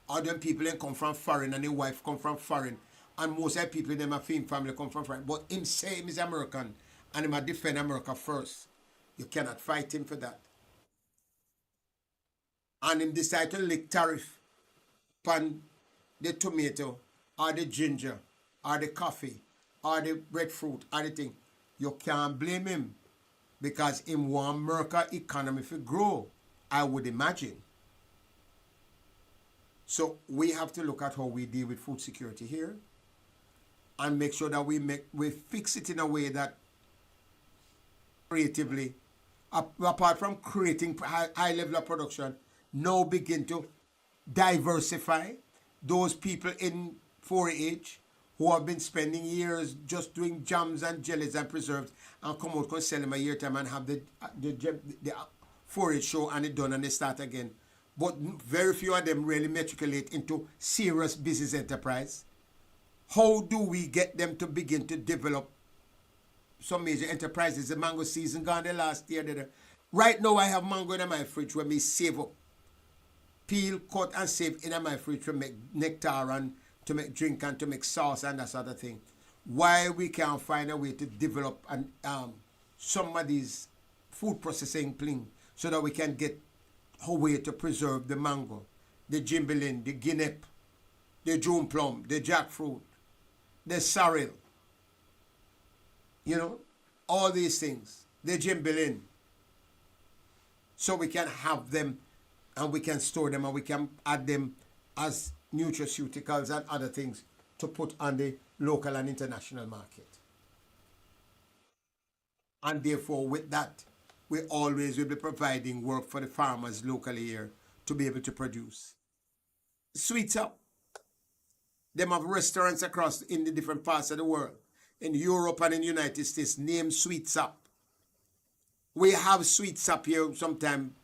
or them people that come from foreign, and his wife come from foreign, and most of the people in them family come from foreign, but him same is American, and he might defend America first. You cannot fight him for that. And him decide to lick tariff on the tomato, or the ginger, or the coffee, or the breadfruit, or the thing. You can't blame him, because him want America economy to grow, I would imagine. So we have to look at how we deal with food security here, and make sure that we fix it in a way that creatively, apart from creating high level of production, now begin to diversify those people in 4-H who have been spending years just doing jams and jellies and preserves, and come out and sell them a year time and have the 4-H show and it done and they start again. But very few of them really matriculate into serious business enterprise. How do we get them to begin to develop some major enterprises? The mango season gone the last year. Right now I have mango in my fridge where me save up. Peel, cut and save in my fridge to make nectar and to make drink and to make sauce and that sort of thing. Why we can't find a way to develop some of these food processing things, so that we can get a way to preserve the mango, the gimbalin, the guinep, the June plum, the jackfruit, the sorrel, all these things, the gimbalin, so we can have them and we can store them and we can add them as nutraceuticals and other things to put on the local and international market. And therefore, with that, we always will be providing work for the farmers locally here to be able to produce. Sweets Up. Them have restaurants across in the different parts of the world. In Europe and in the United States, named Sweets Up. We have Sweets Up here sometime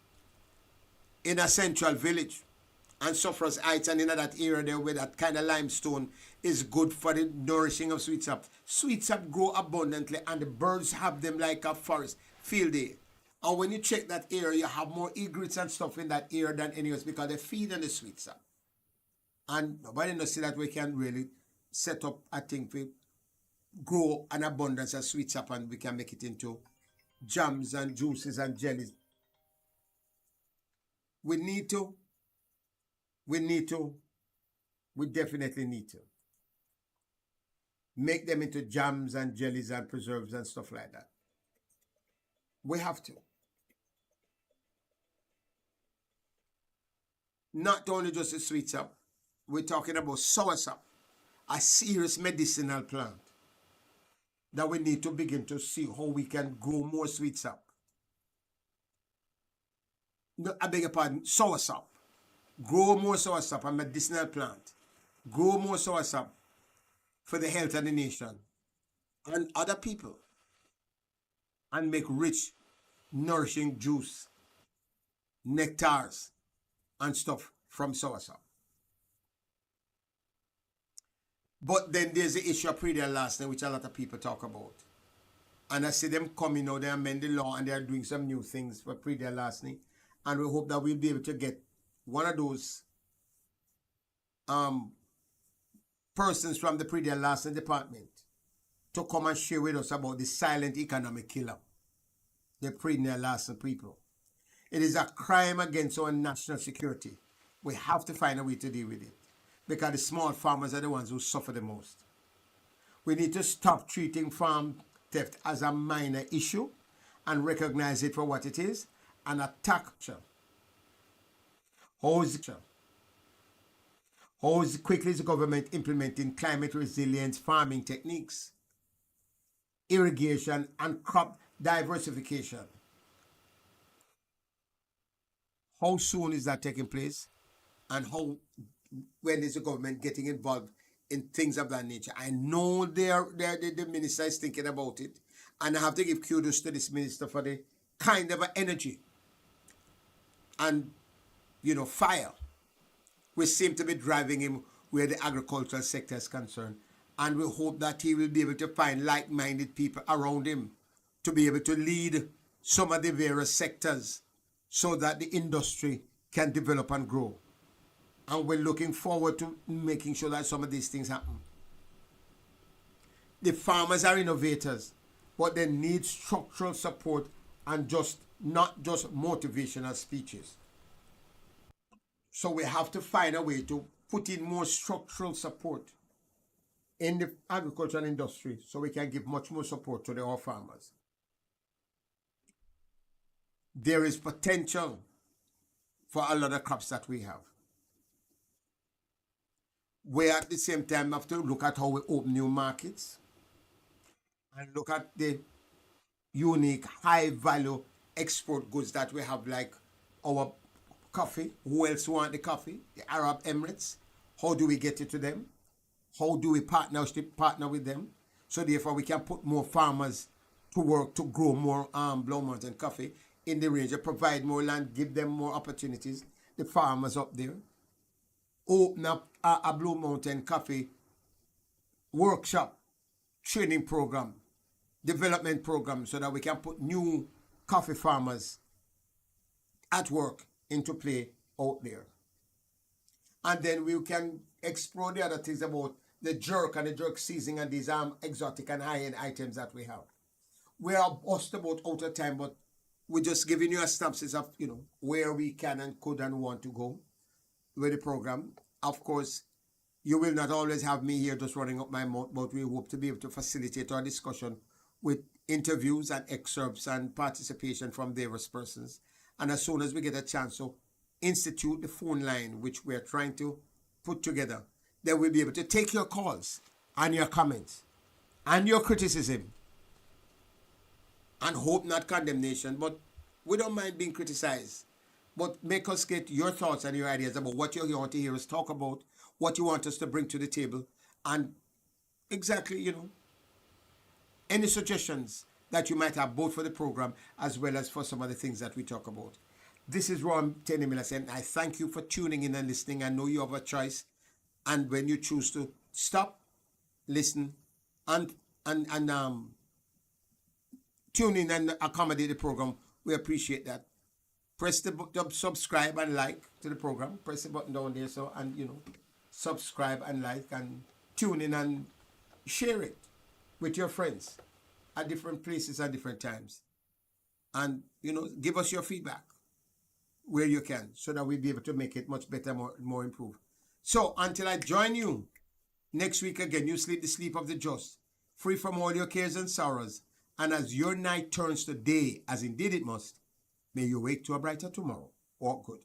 in a central village. And Suffra's Heights and in that area there where that kind of limestone is good for the nourishing of Sweets Up. Sweets up grow abundantly and the birds have them like a forest field day. And when you check that area, you have more egrets and stuff in that area than anywhere else because they feed on the sweets up. And nobody knows that we can really set up a thing for grow an abundance of sweets up and we can make it into jams and juices and jellies. We need to, we need to, we definitely need to make them into jams and jellies and preserves and stuff like that. We have to. Not only just the sweets up, we're talking about soursop, a serious medicinal plant that we need to begin to see how we can grow more sweets up. No, I beg your pardon, soursop. Grow more soursop, a medicinal plant. Grow more soursop for the health of the nation and other people. And make rich, nourishing juice, nectars, and stuff from soursop. But then there's the issue of pre-deal lasting, which a lot of people talk about. And I see them coming now, they amend the law and they're doing some new things for pre-deal lasting. And we hope that we'll be able to get one of those persons from the pre-deal lasting department to come and share with us about the silent economic killer, the pre-deal lasting people. It is a crime against our national security. We have to find a way to deal with it because the small farmers are the ones who suffer the most. We need to stop treating farm theft as a minor issue and recognize it for what it is and attack. How is quickly is the government implementing climate resilience farming techniques, irrigation and crop diversification? How soon is that taking place? And when is the government getting involved in things of that nature? I know the minister is thinking about it, and I have to give kudos to this minister for the kind of energy and fire which seem to be driving him where the agricultural sector is concerned. And we hope that he will be able to find like-minded people around him to be able to lead some of the various sectors so that the industry can develop and grow. And we're looking forward to making sure that some of these things happen. The farmers are innovators, but they need structural support and not just motivational speeches. So we have to find a way to put in more structural support in the agricultural industry so we can give much more support to our farmers. There is potential for a lot of crops that we have. We at the same time have to look at how we open new markets and look at the unique high value export goods that we have, like our coffee. Who else want the coffee? The Arab Emirates. How do we get it to them? How do we partner with them? So therefore we can put more farmers to work to grow more Blue Mountain coffee in the range, provide more land, give them more opportunities, the farmers up there. Open up a Blue Mountain coffee workshop, training program, development program, so that we can put new coffee farmers at work into play out there. And then we can explore the other things about the jerk and the jerk seasoning and these exotic and high-end items that we have. We are just about out of time, but we're just giving you a synopsis of where we can and could and want to go with the program. Of course, you will not always have me here just running up my mouth, but we hope to be able to facilitate our discussion with interviews and excerpts and participation from various persons. And as soon as we get a chance to institute the phone line, which we're trying to put together, then we'll be able to take your calls and your comments and your criticism, and hope not condemnation, but we don't mind being criticized. But make us get your thoughts and your ideas about what you want to hear us talk about, what you want us to bring to the table, and exactly, any suggestions that you might have, both for the program as well as for some of the things that we talk about. This is Ron Tenny Miller saying, I thank you for tuning in and listening. I know you have a choice, and when you choose to stop, listen, and and tune in and accommodate the program. We appreciate that. Press the subscribe and like to the program. Press the button down there, so, and subscribe and like and tune in and share it with your friends at different places at different times. And give us your feedback where you can, so that we'll be able to make it much better, more improved. So until I join you next week again, you sleep the sleep of the just, free from all your cares and sorrows. And as your night turns to day, as indeed it must, may you wake to a brighter tomorrow. Walk good.